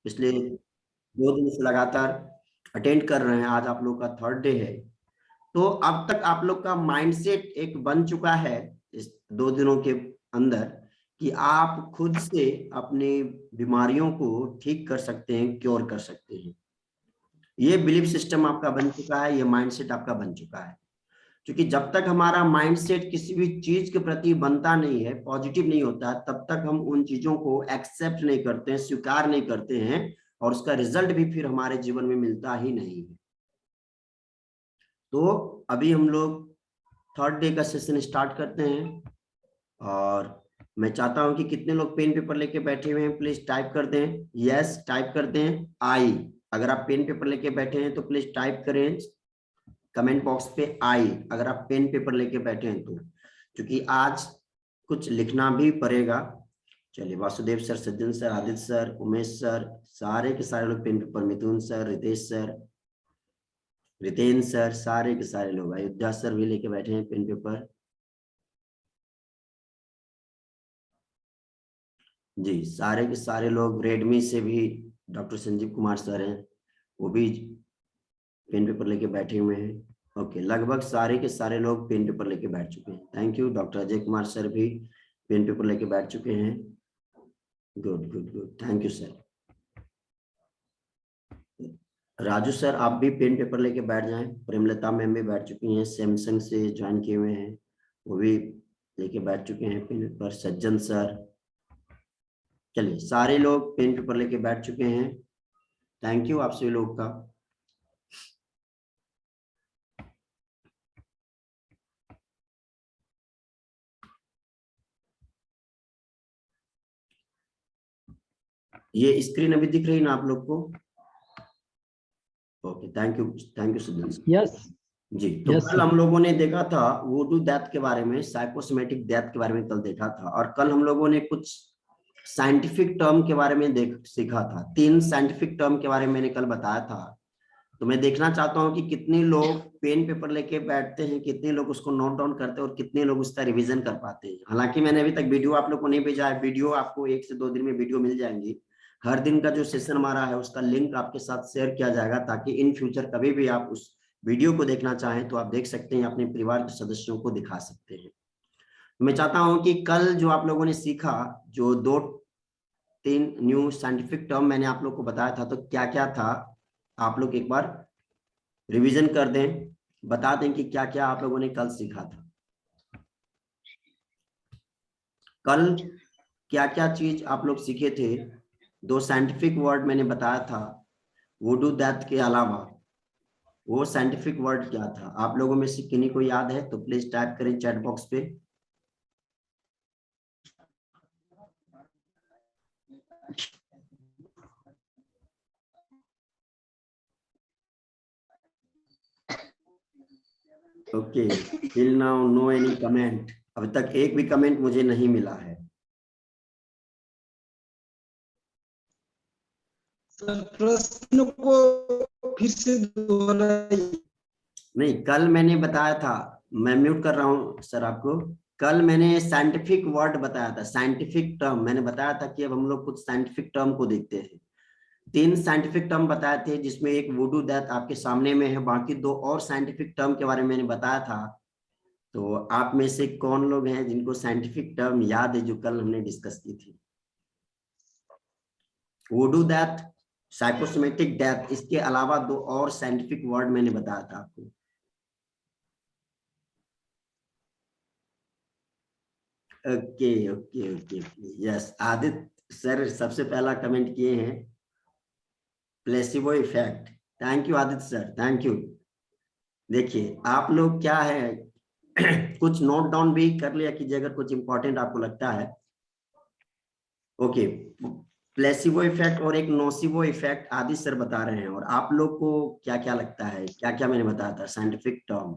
पिछले 2 दिन से लगातार अटेंड कर रहे हैं। आज आप लोग का थर्ड डे है। तो अब तक आप लोग का माइंडसेट एक बन चुका है इस 2 दिनों के अंदर कि आप खुद से अपनी बीमारियों को ठीक कर सकते हैं, क्योर कर सकते हैं। ये बिलीफ सिस्टम आपका बन चुका है, ये माइंडसेट आपका बन चुका है। क्योंकि जब तक हमारा माइंडसेट किसी भी चीज के प्रति बनता नहीं है, पॉजिटिव नहीं होता है, तब तक हम उन चीजों को एक्सेप्ट नहीं करते हैं, स्वीकार नहीं करते हैं, और उसका रिजल्ट भी फिर हमारे जीवन में मिलता ही नहीं है। तो अभी हम लोग थर्ड डे का सेशन स्टार्ट करते हैं, और मैं चाहता हूं कि कितने लोग पेन पेपर लेके बैठे हुए हैं प्लीज टाइप कर दें। यस, टाइप कर दें आई। अगर आप पेन पेपर लेके बैठे हैं तो प्लीज टाइप करें कमेंट बॉक्स पे आई, अगर आप पेन पेपर लेके बैठे हैं तो, क्योंकि आज कुछ लिखना भी पड़ेगा। चलिए, वासुदेव सर, सज्जन sir, Aditya sir, Umesh sir, सारे के सारे लोग पेन पेपर, मिथुन sir, Ritesh sir, Riten sir, सारे के सारे लोग, अयोध्या सर भी लेके बैठे हैं पेन पेपर। जी, सारे के सारे लोग, रेडमी से भी डॉक्टर संजीव कुमार सर हैं, वो भी पेन पेपर लेके बैठे हुए हैं। ओके, लगभग सारे के सारे लोग पेन पेपर लेके बैठ चुके हैं। Thank you. Doctor Ajay Kumar sir भी पेन पेपर लेके बैठ चुके हैं। Good good good, thank you sir. Raju sir, आप भी पेन पेपर लेके बैठ जाएं। प्रेमलता मैम भी बैठ चुकी हैं, सैमसंग से ज्वाइन किए हुए हैं, वो भी लेके बैठ चुके हैं पेन पेपर। सज्जन सर, चलिए सारे लोग पेन पेपर लेके बैठ चुके हैं। थैंक यू आप सभी लोग का। ये स्क्रीन अभी दिख रही है ना आप लोग को? Okay, thank you Sajjan sir. Yes जी, तो यस कल हम लोगों ने देखा था वुडू डेथ के बारे में, साइकोसोमेटिक डेथ के बारे में कल देखा था, और कल हम लोगों ने कुछ साइंटिफिक टर्म के बारे में सीखा था। 3 साइंटिफिक टर्म के बारे में मैंने कल बताया था। तो मैं देखना चाहता हूं कि कितने लोग पेन पेपर लेके बैठते हैं, कितने लोग उसको नोट डाउन करते हैं, और कितने लोग उसका रिवीजन कर पाते हैं। हालांकि मैंने अभी तक वीडियो आप लोग को नहीं भेजा है, वीडियो आपको 1 से 2 दिन में वीडियो मिल जाएंगी। हर दिन का जो सेशन हमारा है उसका लिंक आपके साथ शेयर किया जाएगा, ताकि इन फ्यूचर कभी भी आप उस वीडियो को देखना चाहें तो आप देख सकते हैं, अपने परिवार के सदस्यों को दिखा सकते हैं। मैं चाहता हूं कि कल जो आप लोगों ने सीखा, जो 2-3 न्यू साइंटिफिक टर्म मैंने आप लोग को बताया था, तो क्या क्या था, आप लोग एक बार रिवीजन कर दें, बता दें कि क्या क्या आप लोगों ने कल सीखा था। कल क्या क्या चीज आप लोग सीखे थे? 2 साइंटिफिक वर्ड मैंने बताया था वुडू डेथ के अलावा, वो साइंटिफिक वर्ड क्या था? आप लोगों में से किन्हीं को याद है तो प्लीज टाइप करें चैट बॉक्स पे। Okay, till now no any comment. अभी तक एक भी कमेंट मुझे नहीं मिला है। प्रश्न को फिर से दोहराइए। नहीं, कल मैंने बताया था, मैं म्यूट कर रहा हूं सर आपको। कल मैंने साइंटिफिक वर्ड बताया था, साइंटिफिक टर्म मैंने बताया था कि अब हम लोग कुछ साइंटिफिक टर्म को देखते हैं। 3 साइंटिफिक टर्म बताए थे, जिसमें एक वुडू डेथ आपके सामने में है, बाकी 2 और साइंटिफिक टर्म के बारे में मैंने बताया था। तो आप में से कौन लोग हैं जिनको साइंटिफिक टर्म याद है जो कल हमने डिस्कस की थी? वुडू डेथ, साइकोसोमेटिक डेथ, इसके अलावा 2 और साइंटिफिक वर्ड मैंने बताया था आपको। Okay okay okay okay, yes, Aditya sir सबसे पहला कमेंट किए हैं, placebo effect. Thank you Aditya sir, thank you. देखिए आप लोग क्या है कुछ नोट डाउन भी कर लिया कीजिए अगर कुछ इंपॉर्टेंट आपको लगता है। ओके, प्लेसिबो इफेक्ट और एक नोसिबो इफेक्ट आदित्य सर बता रहे हैं, और आप लोग को क्या क्या लगता है, क्या क्या मैंने बताया था साइंटिफिक टर्म?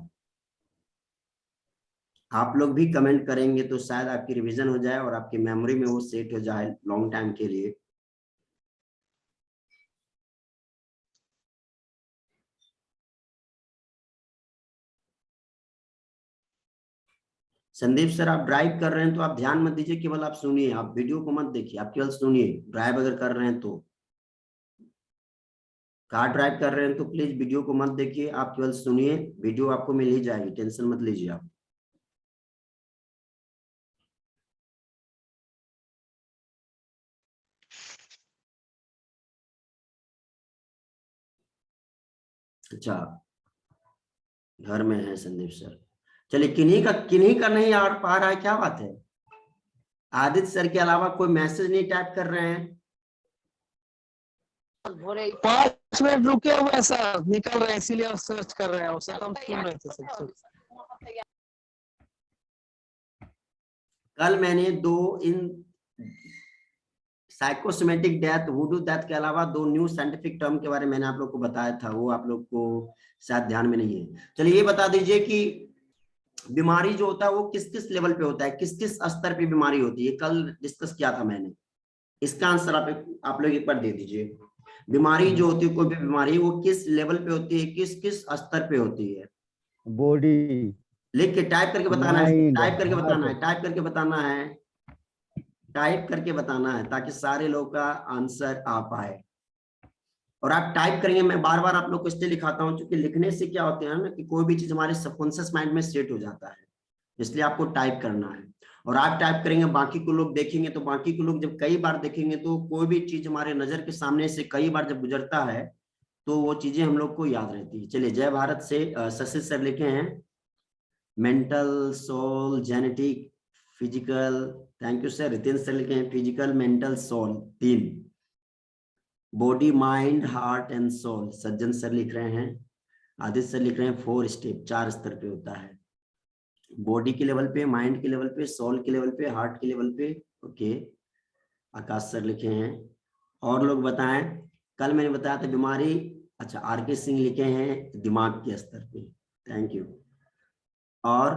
आप लोग भी कमेंट करेंगे तो शायद आपकी रिवीजन हो जाए और आपकी मेमोरी में वो सेट हो जाए लॉन्ग टाइम के लिए। संदीप सर, आप ड्राइव कर रहे हैं तो आप ध्यान मत दीजिए, केवल आप सुनिए, आप वीडियो को मत देखिए, आप केवल सुनिए, ड्राइव अगर कर रहे हैं तो। कार ड्राइव कर रहे हैं तो प्लीज वीडियो को मत देखिए, आप केवल सुनिए, वीडियो आपको मिल ही जाएगी, टेंशन मत लीजिए आप। अच्छा, घर में है संदीप सर। चलिए, किन्हीं का नहीं आ पा रहा है, क्या बात है? आदित्य सर के अलावा कोई मैसेज नहीं टाइप कर रहे हैं? 5 मिनट रुके हुए सर, निकल रहे हैं इसीलिए सर्च कर रहे हैं, सर हम सुन रहे थे सब। कल मैंने इन साइकोसोमेटिक डेथ, वुडू डेथ के अलावा 2 न्यू साइंटिफिक टर्म के बारे में मैंने आप लोग को बताया था, वो आप लोग को शायद ध्यान में नहीं है। चलिए ये बता दीजिए कि बीमारी जो होता है वो किस किस लेवल पे होता है, किस किस स्तर पे बीमारी होती है, कल डिस्कस किया था मैंने। इसका आंसर आप लोग एक बार दे दीजिए। बीमारी जो होती है, कोई भी बीमारी, वो किस लेवल पे होती है, किस किस स्तर पे होती है? बॉडी, लिख के टाइप करके बताना है, माइंड, टाइप करके बताना है, हार्ट। टाइप करके बताना है, टाइप करके बताना है, ताकि सारे लोग का आंसर आ पाए। और आप टाइप करेंगे, मैं बार बार आप लोग को इसलिए लिखाता हूँ क्योंकि लिखने से क्या होता है ना, कि कोई भी चीज हमारे सबकॉन्शियस माइंड में सेट हो जाता है, इसलिए आपको टाइप करना है। और आप टाइप करेंगे, बाकी को लोग देखेंगे, तो बाकी को लोग जब कई बार देखेंगे तो कोई भी चीज हमारे नजर के सामने से कई बार जब गुजरता है तो वो चीजें हम लोग को याद रहती है। चलिए, जय भारत से शशि सर लिखे हैं, mental, soul, genetic, physical. Thank you sir. Ritendra sir लिखे हैं physical, mental, soul 3, body, mind, heart and soul. Sajjan sir लिख रहे हैं, आदित्य सर लिख रहे हैं 4 स्टेप, 4 स्तर पे होता है, बॉडी के लेवल पे, माइंड के लेवल पे, सोल के लेवल पे, हार्ट के लेवल पे। ओके, आकाश सर लिखे हैं। और लोग बताएं, कल मैंने बताया था बीमारी। अच्छा, आर के सिंह लिखे हैं दिमाग के स्तर पे, थैंक यू। और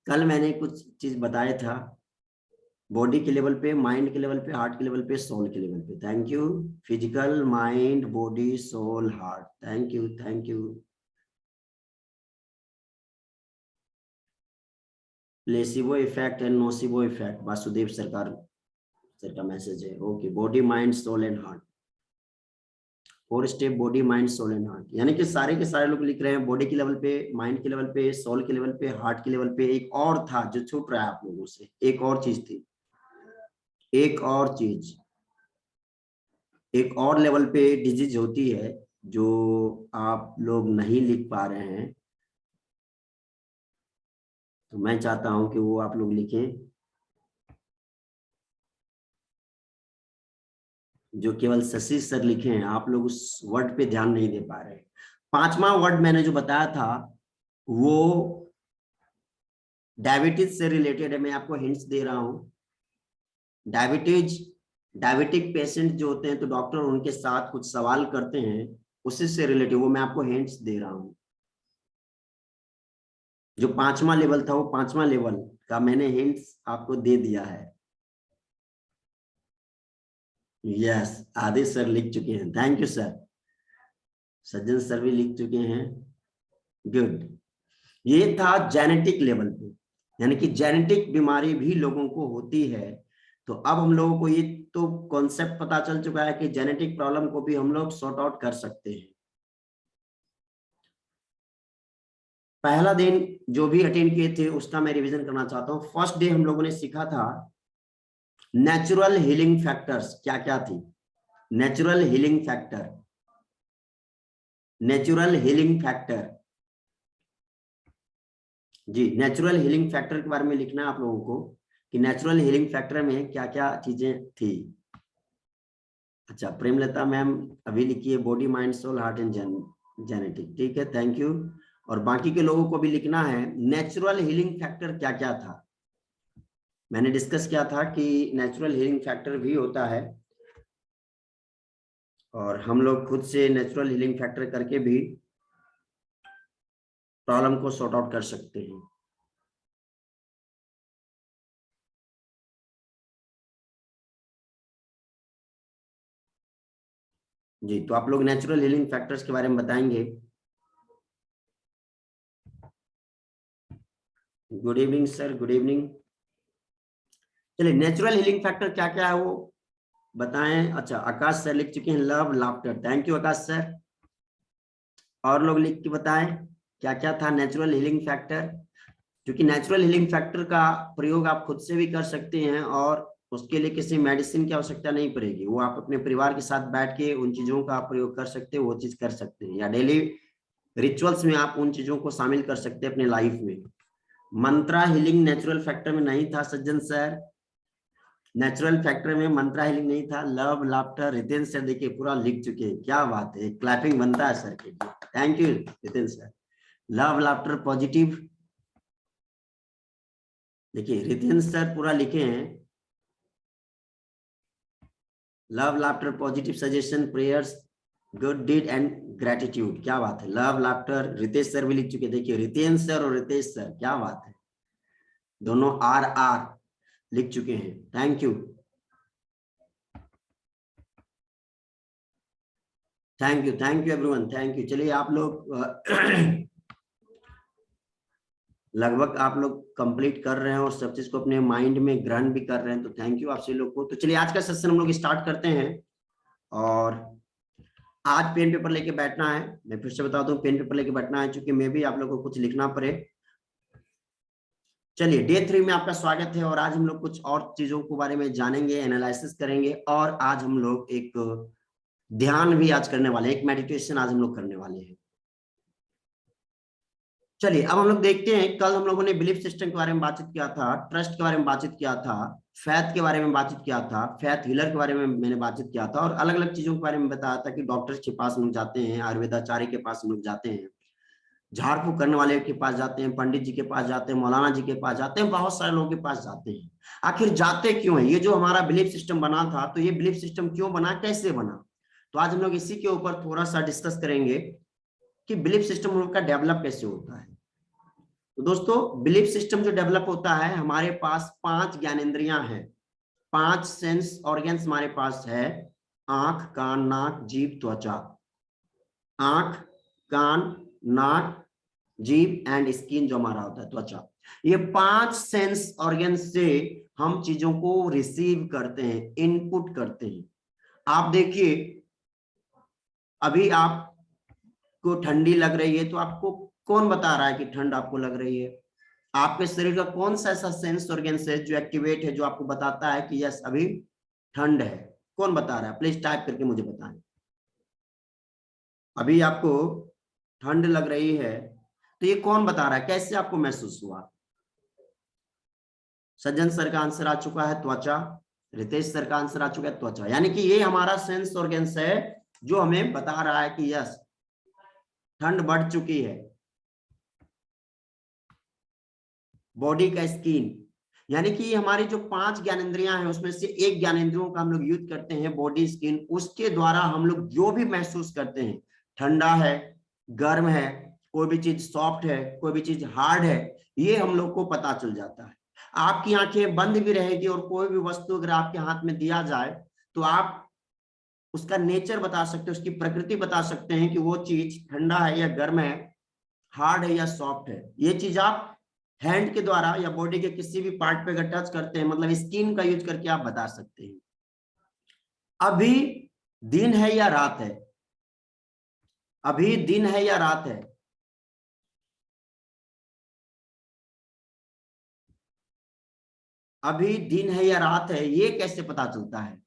कल मैंने कुछ चीज बताया था, बॉडी के लेवल पे, माइंड के लेवल पे, हार्ट के लेवल पे, सोल के लेवल पे। Thank you. Physical, mind, body, soul, heart. Thank you, thank you. Placebo effect and nocebo effect, Vasudev Sarkar sir का मैसेज है। Okay, body, mind, soul and heart, 4 step, body, mind, soul and heart. यानी कि सारे के सारे लोग लिख रहे हैं बॉडी के लेवल पे, माइंड के लेवल पे, सोल के लेवल पे, हार्ट के लेवल पे। एक और था जो छूट रहा है आप लोगों से, एक और चीज थी, एक और चीज, एक और लेवल पे डिजीज होती है जो आप लोग नहीं लिख पा रहे हैं, तो मैं चाहता हूं कि वो आप लोग लिखें, जो केवल शशि सर लिखे हैं। आप लोग उस वर्ड पे ध्यान नहीं दे पा रहे। 5वां वर्ड मैंने जो बताया था वो डायबिटीज से रिलेटेड है, मैं आपको हिंट्स दे रहा हूं। डायबिटिक पेशेंट जो होते हैं तो डॉक्टर उनके साथ कुछ सवाल करते हैं, उसी से रिलेटेड वो मैं आपको हिंट्स दे रहा हूं। जो 5वां लेवल था, वो 5वां लेवल का मैंने हिंट्स आपको दे दिया है। यस, आदित्य सर लिख चुके हैं, thank you sir. Sajjan sir भी लिख चुके हैं, गुड। ये था जेनेटिक लेवल पे, यानी कि जेनेटिक बीमारी भी लोगों को होती है। तो अब हम लोगों को ये तो कॉन्सेप्ट पता चल चुका है कि जेनेटिक प्रॉब्लम को भी हम लोग सॉर्ट आउट कर सकते हैं। पहला दिन जो भी अटेंड किए थे उसका मैं रिवीजन करना चाहता हूं। फर्स्ट डे हम लोगों ने सीखा था नेचुरल हीलिंग फैक्टर्स, क्या क्या थी? Natural healing factor, natural healing factor जी, नेचुरल हीलिंग फैक्टर के बारे में लिखना है आप लोगों को कि नेचुरल हीलिंग फैक्टर में क्या क्या चीजें थी। अच्छा, प्रेमलता मैम अभी लिखिए body, mind, soul, heart and genetic, ठीक है, थैंक यू। और बाकी के लोगों को भी लिखना है नेचुरल हीलिंग फैक्टर क्या क्या था। मैंने डिस्कस किया था कि नेचुरल हीलिंग फैक्टर भी होता है, और हम लोग खुद से नेचुरल हीलिंग फैक्टर करके भी प्रॉब्लम को सॉर्ट आउट कर सकते हैं। जी, तो आप लोग नेचुरल हीलिंग फैक्टर्स के बारे में बताएंगे। Good evening sir, good evening. चलिए, नेचुरल हीलिंग फैक्टर क्या क्या है वो बताएं। अच्छा, आकाश सर लिख चुके हैं love, laughter, thank you Akash sir. और लोग लिख के बताएं क्या क्या था नेचुरल हीलिंग फैक्टर। क्योंकि नेचुरल हीलिंग फैक्टर का प्रयोग आप खुद से भी कर सकते हैं और उसके लिए किसी मेडिसिन की आवश्यकता नहीं पड़ेगी। वो आप अपने परिवार के साथ बैठ के उन चीजों का प्रयोग कर सकते हैं, वो चीज कर सकते हैं, या डेली रिचुअल्स में आप उन चीजों को शामिल कर सकते हैं अपने लाइफ में। मंत्रा हीलिंग नेचुरल फैक्टर में नहीं था सज्जन सर, नेचुरल फैक्टर में मंत्रा हीलिंग नहीं था। लव लाफ्टर रितेन सर देखिए पूरा लिख चुके हैं, क्या बात है, क्लैपिंग बनता है सर के लिए। Thank you Riten sir. Love laughter positive, देखिए रितेन सर पूरा लिखे हैं। Love laughter positive suggestion prayers good deed and gratitude, क्या बात है। लव लाफ्टर रितेश सर भी लिख चुके, देखिए रितेन सर और रितेश सर, क्या बात है, दोनों RR लिख चुके हैं। Thank you, thank you everyone, thank you. चलिए आप लोग लगभग आप लोग कंप्लीट कर रहे हैं और सब चीज को अपने माइंड में ग्रहण भी कर रहे हैं, तो थैंक यू आप सभी लोग को। तो चलिए आज का सेशन हम लोग स्टार्ट करते हैं और आज पेन पेपर लेके बैठना है। मैं फिर से बता दूं, पेन पेपर लेके बैठना है, क्योंकि मैं भी आप लोगों को कुछ लिखना पड़े। चलिए डे 3 में आपका स्वागत है और आज हम लोग कुछ और चीजों के बारे में जानेंगे, एनालिसिस करेंगे और आज हम लोग एक ध्यान भी आज करने वाले हैं, एक मेडिटेशन आज हम लोग करने वाले हैं। चलिए अब हम लोग देखते हैं, कल हम लोगों ने बिलीफ सिस्टम के बारे में बातचीत किया था, ट्रस्ट के बारे में बातचीत किया था, फैथ के बारे में बातचीत किया था, फैथ हीलर के बारे में मैंने बातचीत किया था और अलग अलग चीजों के बारे में बताया था कि डॉक्टर्स के पास हम लोग जाते हैं, आयुर्वेदाचार्य के पास हम लोग जाते हैं, झाड़ फूक करने वाले के पास जाते हैं, पंडित जी के पास जाते हैं, मौलाना जी के पास जाते हैं, बहुत सारे लोगों के पास जाते हैं। आखिर जाते क्यों है? ये जो हमारा बिलीफ सिस्टम बना था, तो ये बिलीफ सिस्टम क्यों बना, कैसे बना? तो आज हम लोग इसी के ऊपर थोड़ा सा डिस्कस करेंगे कि बिलीफ सिस्टम हम लोग का डेवलप कैसे होता है। तो दोस्तों बिलीफ सिस्टम जो डेवलप होता है, हमारे पास 5 ज्ञानेंद्रियां हैं, 5 सेंस ऑर्गन्स हमारे पास है। आंख, कान, नाक, जीभ, त्वचा। आंख, कान, नाक, जीभ एंड स्किन जो हमारा होता है त्वचा। ये 5 सेंस ऑर्गन से हम चीजों को रिसीव करते हैं, इनपुट करते हैं। आप देखिए अभी आपको ठंडी लग रही है, तो आपको कौन बता रहा है कि ठंड आपको लग रही है? आपके शरीर का कौन सा ऐसा सेंस ऑर्गन है जो एक्टिवेट है, जो आपको बताता है कि यस अभी ठंड है? कौन बता रहा है? प्लीज टाइप करके मुझे बताएं। अभी आपको ठंड लग रही है, तो ये कौन बता रहा है? कैसे आपको महसूस हुआ? सज्जन सर का आंसर आ चुका है त्वचा, रितेश सर का आंसर आ चुका है त्वचा। यानी कि ये हमारा सेंस ऑर्गन्स है जो हमें बता रहा है कि यस ठंड बढ़ चुकी है। बॉडी का स्किन, यानी कि हमारी जो 5 ज्ञानेंद्रियां हैं उसमें से एक ज्ञानेंद्रियों का हम लोग यूज करते हैं, बॉडी स्किन। उसके द्वारा हम लोग जो भी महसूस करते हैं, ठंडा है, गर्म है, कोई भी चीज सॉफ्ट है, कोई भी चीज हार्ड है, ये हम लोग को पता चल जाता है। आपकी आंखें बंद भी रहेगी और कोई भी वस्तु अगर आपके हाथ में दिया जाए तो आप उसका नेचर बता सकते हैं, उसकी प्रकृति बता सकते हैं कि वो चीज ठंडा है या गर्म है, हार्ड है या सॉफ्ट है। ये चीज आप हैंड के द्वारा या बॉडी के किसी भी पार्ट पे अगर टच करते हैं, मतलब स्किन का यूज करके आप बता सकते हैं। अभी दिन है या रात है? अभी दिन है या रात है? अभी दिन है या रात है, ये कैसे पता चलता है?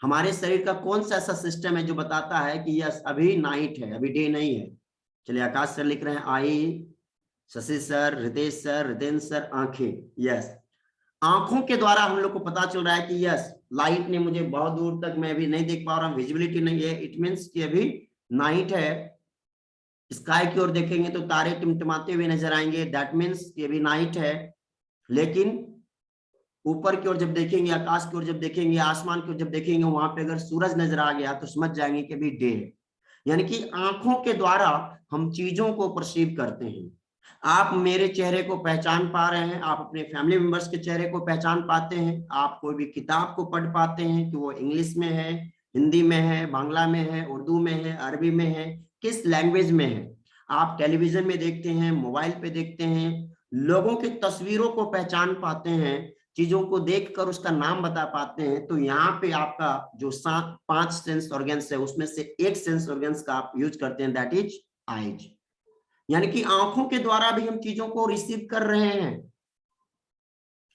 हमारे शरीर का कौन सा ऐसा सिस्टम है जो बताता है कि यस अभी नाइट है, अभी डे नहीं है? चलिए आकाश सर लिख रहे हैं eye, Shashi sir, Ritesh sir, Riten sir, आंखें। यस, आंखों के द्वारा हम लोग को पता चल रहा है कि यस लाइट ने मुझे बहुत दूर तक, मैं अभी नहीं देख पा रहा हूँ, विजिबिलिटी नहीं है, इट मींस कि अभी नाइट है। स्काई की ओर देखेंगे तो तारे टिमटिमाते हुए नजर आएंगे, दैट मींस कि अभी नाइट है। लेकिन ऊपर की ओर जब देखेंगे, आकाश की ओर जब देखेंगे, आसमान की ओर जब देखेंगे, वहां पे अगर सूरज नजर आ गया तो समझ जाएंगे कि अभी डे है। यानी कि आंखों के द्वारा हम चीजों को परसीव करते हैं। आप मेरे चेहरे को पहचान पा रहे हैं, आप अपने फैमिली मेंबर्स के चेहरे को पहचान पाते हैं, आप कोई भी किताब को पढ़ पाते हैं कि वो इंग्लिश में है, हिंदी में है, बांग्ला में है, उर्दू में है, अरबी में है, किस लैंग्वेज में है। आप टेलीविजन में देखते हैं, मोबाइल पे देखते हैं, लोगों की तस्वीरों को पहचान पाते हैं, चीजों को देखकर उसका नाम बता पाते हैं। तो यहाँ पे आपका जो 5 सेंस ऑर्गन्स है उसमें से एक सेंस ऑर्गन्स का आप यूज करते हैं, दैट इज आइज, यानी कि आंखों के द्वारा भी हम चीजों को रिसीव कर रहे हैं,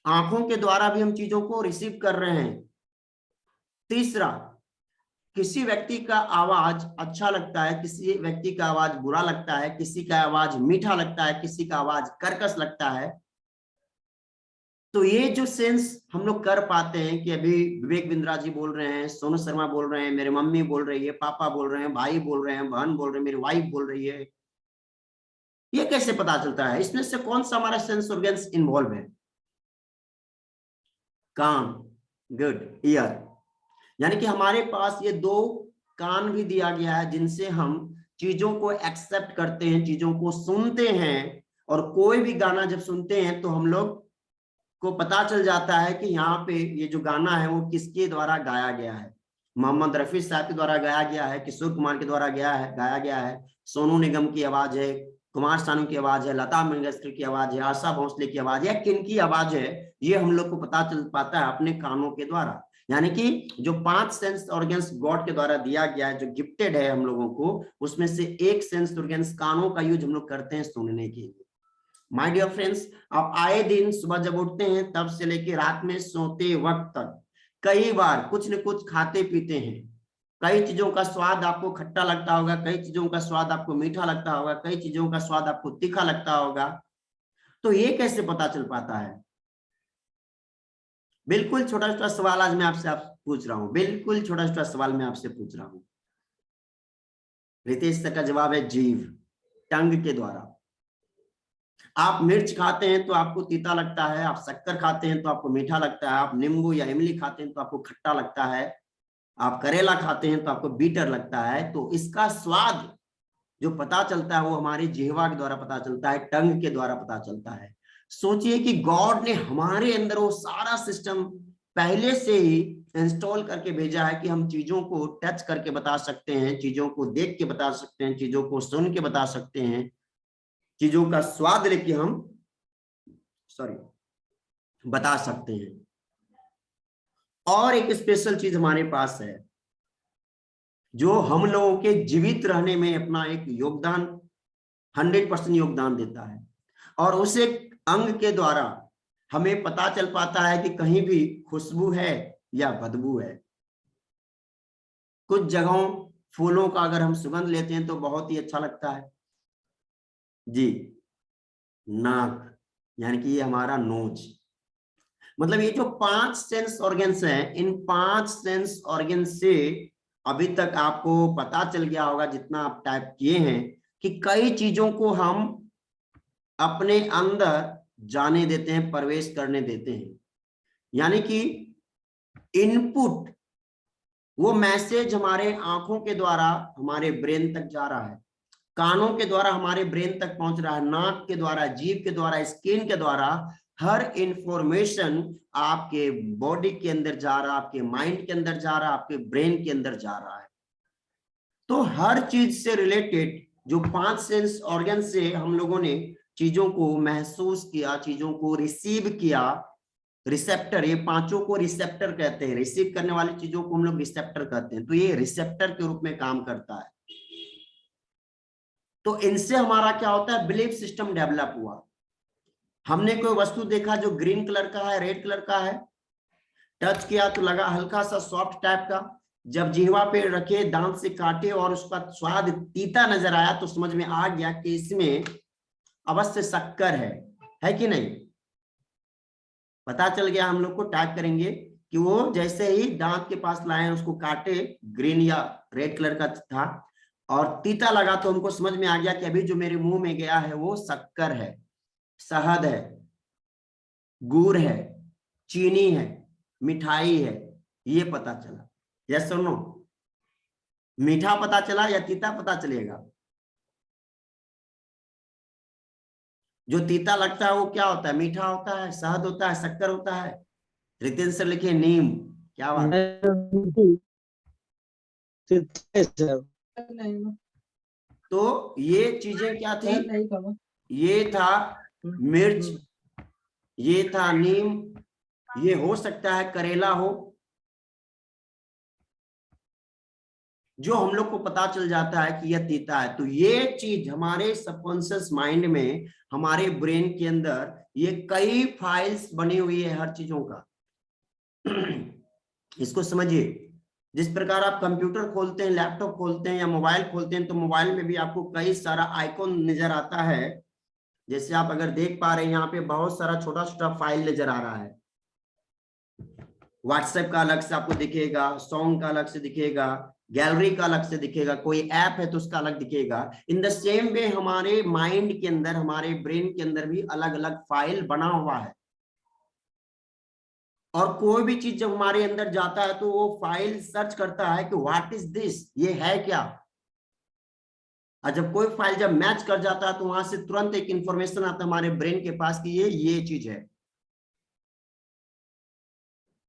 आंखों के द्वारा भी हम चीजों को रिसीव कर रहे हैं। तीसरा, किसी व्यक्ति का आवाज अच्छा लगता है, किसी व्यक्ति का आवाज बुरा लगता है, किसी का आवाज मीठा लगता है, किसी का आवाज कर्कश लगता है। तो ये जो सेंस हम लोग कर पाते हैं कि अभी विवेक बिंद्रा जी बोल रहे हैं, सोनू शर्मा बोल रहे हैं, मेरी मम्मी बोल रही है, पापा बोल रहे हैं, भाई बोल रहे हैं, बहन बोल रहे हैं, मेरी वाइफ बोल रही है, ये कैसे पता चलता है? इसमें से कौन सा हमारा सेंस ऑर्गन्स इन्वॉल्व है? कान, गुड, ईयर, यानी कि हमारे पास ये दो कान भी दिया गया है जिनसे हम चीजों को एक्सेप्ट करते हैं, चीजों को सुनते हैं, और कोई भी गाना जब सुनते हैं तो हम लोग को पता चल जाता है कि यहाँ पे ये जो गाना है वो किसके द्वारा गाया गया है। मोहम्मद रफी साहब के द्वारा गाया गया है, किशोर कुमार के द्वारा गाया गया है, सोनू निगम की आवाज है, कुमार सानू की आवाज है, लता मंगेशकर की आवाज है, आशा भोसले की आवाज है, किन की आवाज है, ये हम लोग को पता चल पाता है अपने कानों के द्वारा। यानी कि जो 5 सेंस ऑर्गन्स गॉड के द्वारा दिया गया है, जो गिफ्टेड है हम लोगों को, उसमें से एक सेंस ऑर्गन्स कानों का यूज हम लोग करते हैं सुनने के लिए। माय डियर फ्रेंड्स, आप आए दिन सुबह जब उठते हैं तब से लेके रात में सोते वक्त तक कई बार कुछ न कुछ खाते पीते हैं। कई चीजों का स्वाद आपको खट्टा लगता होगा, कई चीजों का स्वाद आपको मीठा लगता होगा, कई चीजों का स्वाद आपको तीखा लगता होगा। तो ये कैसे पता चल पाता है? बिल्कुल छोटा छोटा सवाल आज मैं आपसे पूछ रहा हूं, बिल्कुल छोटा छोटा सवाल मैं आपसे पूछ रहा हूं। रितेश का जवाब है जीव, टंग के द्वारा। आप मिर्च खाते हैं तो आपको तीता लगता है, आप शक्कर खाते हैं तो आपको मीठा लगता है, आप नींबू या इमली खाते हैं तो आपको खट्टा लगता है, आप करेला खाते हैं तो आपको बीटर लगता है। तो इसका स्वाद जो पता चलता है वो हमारी जिह्वा के द्वारा पता चलता है, टंग के द्वारा पता चलता है। सोचिए कि गॉड ने हमारे अंदर वो सारा सिस्टम पहले से ही इंस्टॉल करके भेजा है कि हम चीजों को टच करके बता सकते हैं, चीजों को देख के बता सकते हैं, चीजों को सुन के बता सकते हैं, चीजों का स्वाद लेके हम बता सकते हैं। और एक स्पेशल चीज हमारे पास है जो हम लोगों के जीवित रहने में अपना एक योगदान 100% योगदान देता है, और उस एक अंग के द्वारा हमें पता चल पाता है कि कहीं भी खुशबू है या बदबू है। कुछ जगहों फूलों का अगर हम सुगंध लेते हैं तो बहुत ही अच्छा लगता है जी। नाक, यानी कि ये हमारा नोज। मतलब ये जो 5 सेंस ऑर्गन्स हैं, इन 5 सेंस ऑर्गन से अभी तक आपको पता चल गया होगा जितना आप टाइप किए हैं कि कई चीजों को हम अपने अंदर जाने देते हैं, प्रवेश करने देते हैं। यानी कि इनपुट, वो मैसेज हमारे आंखों के द्वारा हमारे ब्रेन तक जा रहा है, कानों के द्वारा हमारे ब्रेन तक पहुंच रहा है, नाक के द्वारा, जीभ के द्वारा, स्किन के द्वारा। हर इंफॉर्मेशन आपके बॉडी के अंदर जा रहा है, आपके माइंड के अंदर जा रहा है, आपके ब्रेन के अंदर जा रहा है। तो हर चीज से रिलेटेड जो 5 सेंस ऑर्गन से हम लोगों ने चीजों को महसूस किया, चीजों को रिसीव किया, रिसेप्टर, ये 5 को रिसेप्टर कहते हैं। रिसीव करने वाली चीजों को हम लोग रिसेप्टर कहते हैं। तो ये रिसेप्टर के रूप में काम करता है। तो इनसे हमारा क्या होता है, बिलीफ सिस्टम डेवलप हुआ। हमने कोई वस्तु देखा जो ग्रीन कलर का है, रेड कलर का है, टच किया तो लगा हल्का सा सॉफ्ट टाइप का, जब जिह्वा पे रखे, दांत से काटे और उसका स्वाद तीता नजर आया तो समझ में आ गया कि इसमें अवश्य शक्कर है कि नहीं? पता चल गया हम लोग को। टाइप करेंगे कि वो जैसे ही दांत के पास लाए, उसको काटे, ग्रीन या रेड कलर का था और तीता लगा, तो हमको समझ में आ गया कि अभी जो मेरे मुंह में गया है वो शक्कर है, शहद है, गुड़ है, चीनी है, मिठाई है, ये पता चला। यस और नो? मीठा पता चला या तीता पता चलेगा? जो तीता लगता है वो क्या होता है? मीठा होता है, शहद होता है, शक्कर होता है। रितेश सर लिखे नीम। क्या बात? तो ये चीजें क्या थी? ये था मिर्च, ये था नीम, ये हो सकता है करेला हो, जो हम लोग को पता चल जाता है कि यह तीता है। तो ये चीज हमारे सबकॉन्शियस माइंड में, हमारे ब्रेन के अंदर ये कई फाइल्स बनी हुई है हर चीजों का। इसको समझिए, जिस प्रकार आप कंप्यूटर खोलते हैं, लैपटॉप खोलते हैं या मोबाइल खोलते हैं, तो मोबाइल में भी आपको कई सारा आइकॉन नजर आता है। जैसे आप अगर देख पा रहे हैं यहाँ पे बहुत सारा छोटा छोटा फाइल नजर आ रहा है। व्हाट्सएप का अलग से आपको दिखेगा, सॉन्ग का अलग से दिखेगा, गैलरी का अलग से दिखेगा, कोई ऐप है तो उसका अलग दिखेगा। इन द सेम वे हमारे माइंड के अंदर, हमारे ब्रेन के अंदर भी अलग अलग फाइल बना हुआ है। और कोई भी चीज जब हमारे अंदर जाता है तो वो फाइल सर्च करता है कि व्हाट इज दिस, ये है क्या। और जब कोई फाइल जब मैच कर जाता है तो वहां से तुरंत एक इंफॉर्मेशन आता है हमारे ब्रेन के पास कि ये चीज है।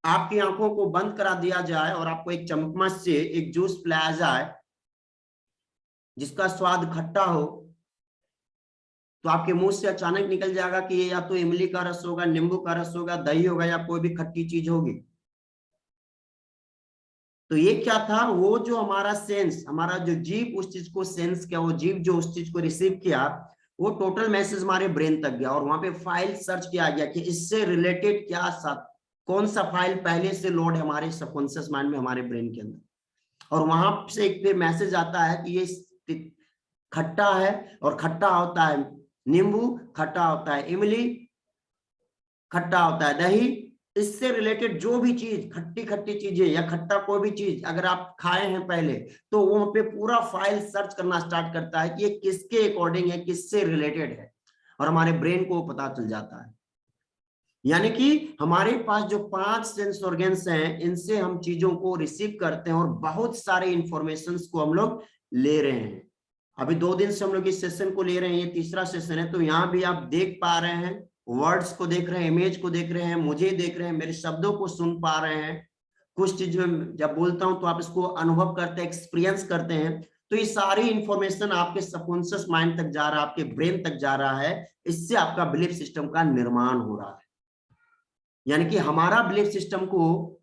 आपकी आंखों को बंद करा दिया जाए और आपको एक चम्मच से एक जूस पिलाया जाए जिसका स्वाद खट्टा हो, तो आपके मुंह से अचानक निकल जाएगा कि ये या तो इमली का रस होगा, नींबू का रस होगा, दही होगा, या कोई भी खट्टी चीज होगी। तो ये क्या था, वो जो हमारा सेंस, हमारा जो जीभ उस चीज को सेंस किया, वो जीभ जो उस चीज को रिसीव किया, वो टोटल मैसेज हमारे ब्रेन तक गया और वहां पे फाइल सर्च किया गया कि इससे रिलेटेड क्या कौन सा फाइल पहले से लोड है हमारे सबकॉन्शियस माइंड में, हमारे ब्रेन के अंदर। और वहां से एक फिर मैसेज आता है कि ये खट्टा है, और खट्टा होता है नींबू, खट्टा होता है इमली, खट्टा होता है दही। इससे रिलेटेड जो भी चीज खट्टी खट्टी चीजें या खट्टा कोई भी चीज अगर आप खाए हैं पहले, तो वहां पे पूरा फाइल सर्च करना स्टार्ट करता है कि ये किसके अकॉर्डिंग है, किससे रिलेटेड है, और हमारे ब्रेन को पता चल जाता है। यानी कि हमारे पास जो 5 सेंस ऑर्गन्स हैं, इनसे हम चीजों को रिसीव करते हैं और बहुत सारे इंफॉर्मेशन को हम लोग ले रहे हैं। अभी 2 दिन से हम लोग इस सेशन को ले रहे हैं, ये तीसरा सेशन है। तो यहाँ भी आप देख पा रहे हैं, वर्ड्स को देख रहे हैं, इमेज को देख रहे हैं, मुझे देख रहे हैं, मेरे शब्दों को सुन पा रहे हैं। कुछ चीज में जब बोलता हूं तो आप इसको अनुभव करते हैं, एक्सपीरियंस करते हैं। तो ये सारी इंफॉर्मेशन आपके सबकॉन्शियस माइंड तक जा रहा है, आपके ब्रेन तक जा रहा है। इससे आपका बिलीफ सिस्टम का निर्माण हो रहा है। यानी कि हमारा बिलीफ सिस्टम को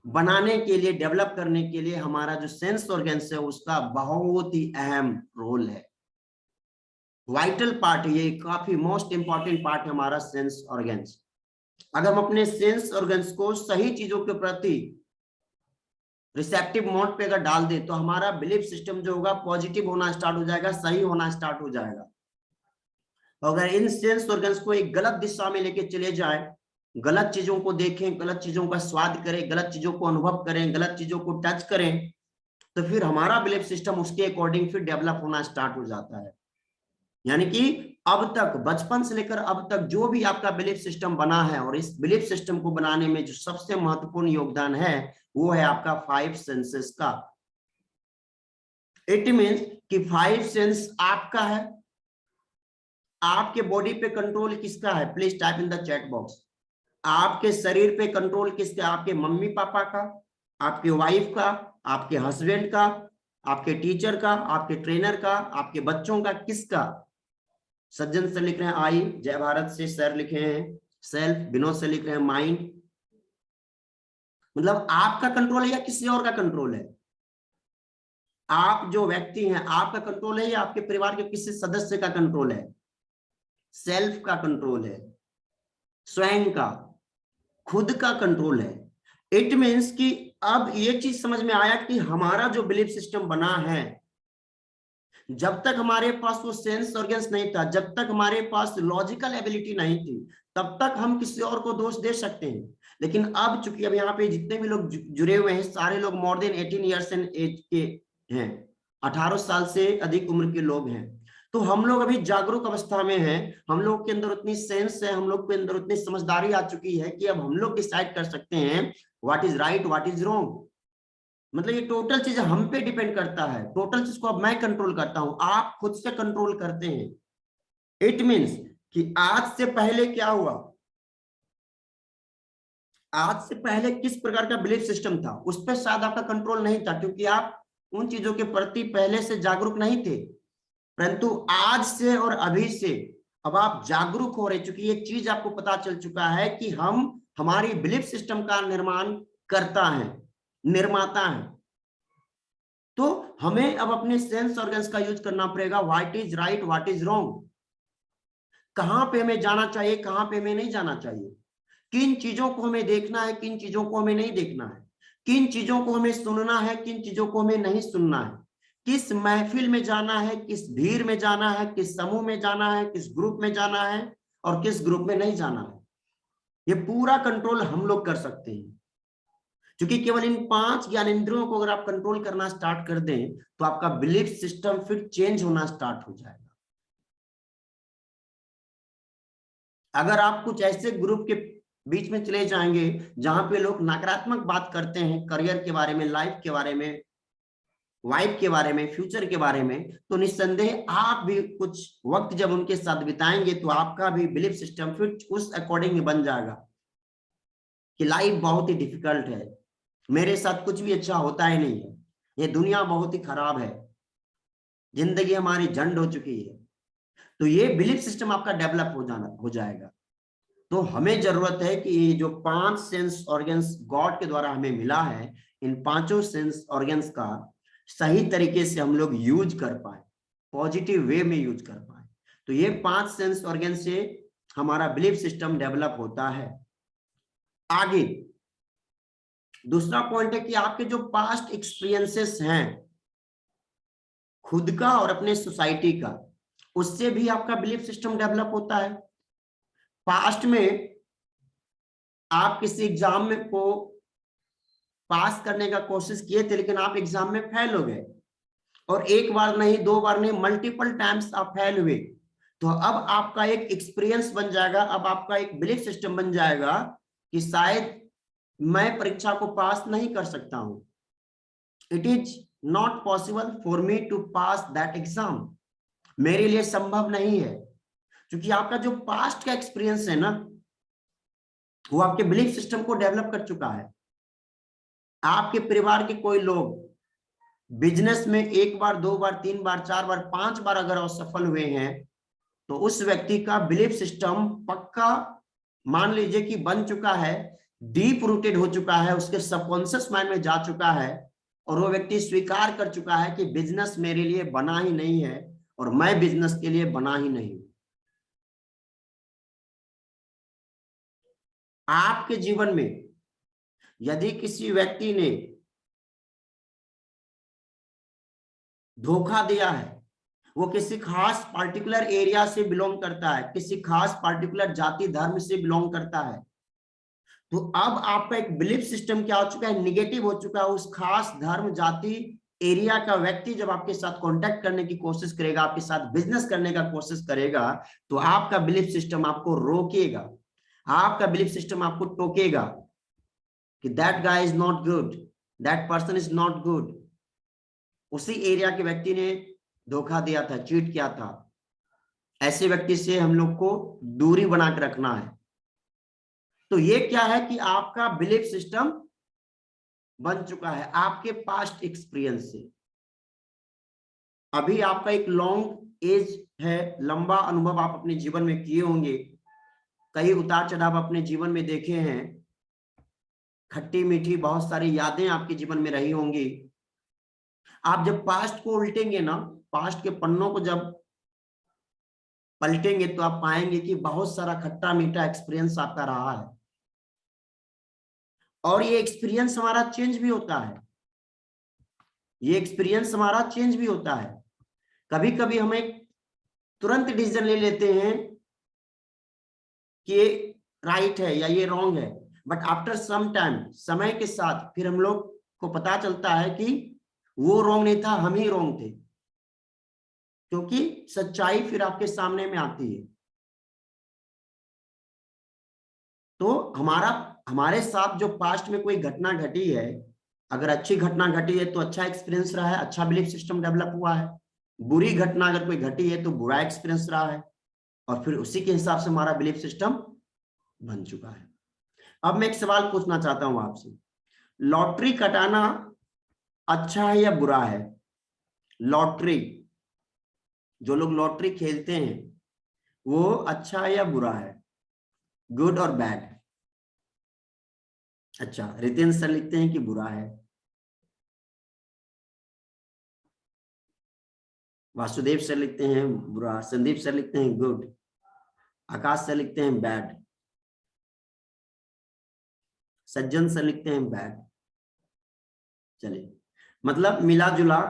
बनाने के लिए, डेवलप करने के लिए हमारा जो सेंस ऑर्गन्स है उसका बहुत ही अहम रोल है, वाइटल पार्ट है। ये काफी मोस्ट इंपॉर्टेंट पार्ट है हमारा सेंस ऑर्गन्स। अगर हम अपने सेंस ऑर्गन्स को सही चीजों के प्रति रिसेप्टिव मोड पे अगर डाल दें, तो हमारा बिलीफ सिस्टम जो होगा पॉजिटिव होना स्टार्ट हो जाएगा, सही होना स्टार्ट हो जाएगा। अगर इन सेंस ऑर्गन्स को एक गलत दिशा में लेके चले जाए, गलत चीजों को देखें, गलत चीजों का स्वाद करें, गलत चीजों को अनुभव करें, गलत चीजों को टच करें, तो फिर हमारा बिलीफ सिस्टम उसके अकॉर्डिंग फिर डेवलप होना स्टार्ट हो जाता है। यानी कि अब तक, बचपन से लेकर अब तक जो भी आपका बिलीफ सिस्टम बना है, और इस बिलीफ सिस्टम को बनाने में जो सबसे महत्वपूर्ण योगदान है वो है आपका 5 सेंसेस का। इट मीन्स कि 5 सेंस आपका है। आपके बॉडी पे कंट्रोल किसका है? Please type in the chat box. आपके शरीर पे कंट्रोल किसका? आपके मम्मी पापा का, आपके वाइफ का, आपके हस्बैंड का, आपके टीचर का, आपके ट्रेनर का, आपके बच्चों का, किसका? सज्जन से लिख रहे हैं आई, जय भारत से सर लिखे हैं सेल्फ, विनोद से लिख रहे हैं माइंड। मतलब आपका कंट्रोल है या किसी और का कंट्रोल है? आप जो व्यक्ति हैं, आपका कंट्रोल है या आपके परिवार के किसी सदस्य का कंट्रोल है? सेल्फ का कंट्रोल है, स्वयं का, खुद का कंट्रोल है। इट मीन्स कि अब ये चीज समझ में आया कि हमारा जो बिलीफ सिस्टम बना है, जब तक हमारे पास वो सेंस ऑर्गन्स नहीं था, जब तक हमारे पास लॉजिकल एबिलिटी नहीं थी, तब तक हम किसी और को दोष दे सकते हैं। लेकिन अब चूंकि अब यहाँ पे जितने भी लोग जुड़े हुए हैं, सारे लोग more than 18 years and age के हैं, 18 साल से अधिक उम्र के लोग हैं। तो हम लोग अभी जागरूक अवस्था में हैं, हम लोग के अंदर उतनी सेंस है, हम लोग के अंदर उतनी समझदारी आ चुकी है कि अब हम लोग डिसाइड कर सकते हैं what is right, what is wrong. मतलब ये टोटल चीज हम पे डिपेंड करता है, टोटल चीज को अब मैं कंट्रोल करता हूं, आप खुद से कंट्रोल करते हैं। इट मीन्स कि आज से पहले क्या हुआ, आज से पहले किस प्रकार का बिलीफ सिस्टम था, उस पर शायद आपका कंट्रोल नहीं था, क्योंकि आप उन चीजों के प्रति पहले से जागरूक नहीं थे। परंतु आज से और अभी से अब आप जागरूक हो रहे, चूंकि एक चीज आपको पता चल चुका है कि हम हमारी बिलीफ सिस्टम का निर्माण करता है, निर्माता है। तो हमें अब अपने सेंस ऑर्गन्स का यूज करना पड़ेगा, what is right what is wrong, कहां पे हमें जाना चाहिए कहां पे हमें नहीं जाना चाहिए, किन चीजों को हमें देखना है किन चीजों को हमें नहीं देखना है, किन चीजों को हमें सुनना है किन चीजों को हमें नहीं सुनना है, किस महफिल में जाना है किस भीड़ में जाना है, किस समूह में जाना है किस ग्रुप में जाना है और किस ग्रुप में नहीं जाना है। ये पूरा कंट्रोल हम लोग कर सकते हैं, क्योंकि केवल इन 5 ज्ञानेंद्रियों को अगर आप कंट्रोल करना स्टार्ट कर दें तो आपका बिलीफ सिस्टम फिर चेंज होना स्टार्ट हो जाएगा। अगर आप कुछ ऐसे ग्रुप के बीच में चले जाएंगे जहां पे लोग नकारात्मक बात करते हैं करियर के बारे में, लाइफ के बारे में, वाइफ के बारे में, फ्यूचर के बारे में, तो निस्संदेह आप भी कुछ वक्त जब उनके साथ बिताएंगे तो आपका भी बिलीफ सिस्टम फिर उस अकॉर्डिंग बन जाएगा कि लाइफ बहुत ही डिफिकल्ट है, मेरे साथ कुछ भी अच्छा होता ही नहीं है, ये दुनिया बहुत ही खराब है, जिंदगी हमारी झंड हो चुकी है। तो ये बिलीफ सिस्टम आपका डेवलप हो जाएगा। तो हमें जरूरत है कि ये जो 5 सेंस ऑर्गन्स गॉड के द्वारा हमें मिला है, इन 5 सेंस ऑर्गन्स का सही तरीके से हम लोग यूज कर पाए, पॉजिटिव वे में यूज कर पाए। तो ये 5 सेंस ऑर्गन से हमारा बिलीफ सिस्टम डेवलप होता है। आगे दूसरा पॉइंट है कि आपके जो पास्ट एक्सपीरियंसेस हैं खुद का और अपने सोसाइटी का, उससे भी आपका बिलीफ सिस्टम डेवलप होता है। पास्ट में आप किसी एग्जाम में को पास करने का कोशिश किए थे लेकिन आप एग्जाम में फेल हो गए, और एक बार नहीं 2 बार नहीं मल्टीपल टाइम्स आप फेल हुए, तो अब आपका एक एक्सपीरियंस बन जाएगा, अब आपका एक बिलीफ सिस्टम बन जाएगा कि शायद मैं परीक्षा को पास नहीं कर सकता हूं, it is not possible for me to pass that exam, मेरे लिए संभव नहीं है। क्योंकि आपका जो पास्ट का एक्सपीरियंस है ना वो आपके बिलीफ सिस्टम को डेवलप कर चुका है। आपके परिवार के कोई लोग बिजनेस में 1 बार 2 बार 3 बार 4 बार 5 बार अगर असफल हुए हैं तो उस व्यक्ति का बिलीफ सिस्टम पक्का मान लीजिए कि बन चुका है, डीप रूटेड हो चुका है, उसके सबकॉन्शियस माइंड में जा चुका है, और वो व्यक्ति स्वीकार कर चुका है कि बिजनेस मेरे लिए बना ही नहीं है और मैं बिजनेस के लिए बना ही नहीं। आपके जीवन में यदि किसी व्यक्ति ने धोखा दिया है, वो किसी खास पार्टिकुलर एरिया से बिलोंग करता है, किसी खास पार्टिकुलर जाति धर्म से बिलोंग करता है, तो अब आपका एक बिलीफ सिस्टम क्या हो चुका है, निगेटिव हो चुका है। उस खास धर्म जाति एरिया का व्यक्ति जब आपके साथ कांटेक्ट करने की कोशिश करेगा, आपके साथ बिजनेस करने का कोशिश करेगा, तो आपका बिलीफ सिस्टम आपको रोकेगा, आपका बिलीफ सिस्टम आपको टोकेगा कि that guy is not good, that person is not good. उसी एरिया के व्यक्ति ने धोखा दिया था, चीट किया था, ऐसे व्यक्ति से हम लोग को दूरी बना के रखना है। तो ये क्या है कि आपका बिलीफ सिस्टम बन चुका है आपके पास्ट एक्सपीरियंस से। अभी आपका एक लॉन्ग एज है, लंबा अनुभव आप अपने जीवन में किए होंगे, कई उतार चढ़ाव अपने जीवन में देखे हैं, खट्टी मीठी बहुत सारी यादें आपके जीवन में रही होंगी। आप जब पास्ट को उल्टेंगे ना, पास्ट के पन्नों को जब पलटेंगे तो आप पाएंगे कि बहुत सारा खट्टा मीठा एक्सपीरियंस आपका रहा है, और ये एक्सपीरियंस हमारा चेंज भी होता है, ये एक्सपीरियंस हमारा चेंज भी होता है। कभी कभी हम एक तुरंत डिसीजन ले लेते हैं कि ये राइट है या ये रॉन्ग है, बट आफ्टर सम टाइम, समय के साथ फिर हम लोग को पता चलता है कि वो रॉन्ग नहीं था, हम ही रॉन्ग थे, क्योंकि सच्चाई फिर आपके सामने में आती है। तो हमारे साथ जो पास्ट में कोई घटना घटी है, अगर अच्छी घटना घटी है तो अच्छा एक्सपीरियंस रहा है, अच्छा बिलीफ सिस्टम डेवलप हुआ है, बुरी घटना अगर कोई घटी है तो बुरा एक्सपीरियंस रहा है, और फिर उसी के हिसाब से हमारा बिलीफ सिस्टम बन चुका है। अब मैं एक सवाल पूछना चाहता हूं आपसे, लॉटरी कटाना अच्छा है या बुरा है? लॉटरी, जो लोग लॉटरी खेलते हैं वो अच्छा है या बुरा है, गुड और बैड? अच्छा, रितेन सर लिखते हैं कि बुरा है। वासुदेव सर लिखते हैं बुरा, संदीप सर लिखते हैं गुड, आकाश सर लिखते हैं बैड, सज्जन सर लिखते हैं बैड। चलिए, मतलब मिला जुला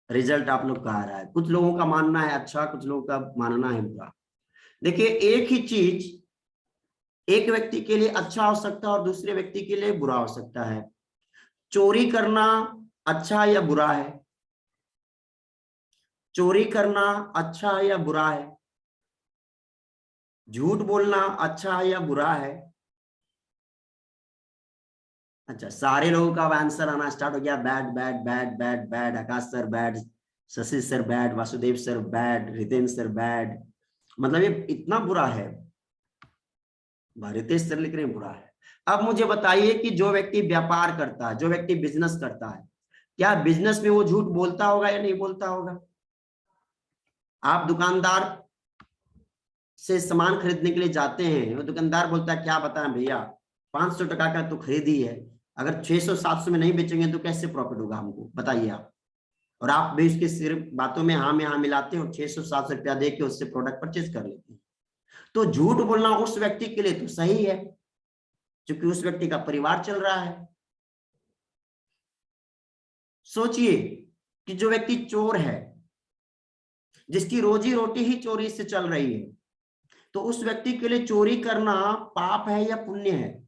रिजल्ट आप लोग का आ रहा है। कुछ लोगों का मानना है अच्छा, कुछ लोगों का मानना है बुरा। देखिए, एक ही चीज एक व्यक्ति के लिए अच्छा हो सकता है और दूसरे व्यक्ति के लिए बुरा हो सकता है। चोरी करना अच्छा या बुरा है? चोरी करना अच्छा है या बुरा है? झूठ बोलना अच्छा है या बुरा है? अच्छा, सारे लोगों का आंसर आना स्टार्ट हो गया, bad bad bad bad bad. Akash sir bad, Shashi sir bad, Vasudev sir bad, Ritendra sir bad. मतलब ये इतना बुरा है। रितेश सर लिख रहे हैं बुरा है। अब मुझे बताइए कि जो व्यक्ति व्यापार करता है, जो व्यक्ति बिजनेस करता है, क्या बिजनेस में वो झूठ बोलता होगा या नहीं बोलता होगा? आप दुकानदार से सामान खरीदने के लिए जाते हैं, वो दुकानदार बोलता है क्या बताएं भैया 500 टका का तो खरीद ही है, अगर 600-700 में नहीं बेचेंगे तो कैसे प्रॉफिट होगा हमको, बताइए आप। और आप भी उसके सिर्फ बातों में हाँ में हाँ मिलाते हैं और 600-700 रुपया दे के उससे प्रोडक्ट परचेज कर लेते हैं। तो झूठ बोलना उस व्यक्ति के लिए तो सही है, क्योंकि उस व्यक्ति का परिवार चल रहा है। सोचिए कि जो व्यक्ति चोर है, जिसकी रोजी रोटी ही चोरी से चल रही है, तो उस व्यक्ति के लिए चोरी करना पाप है या पुण्य है?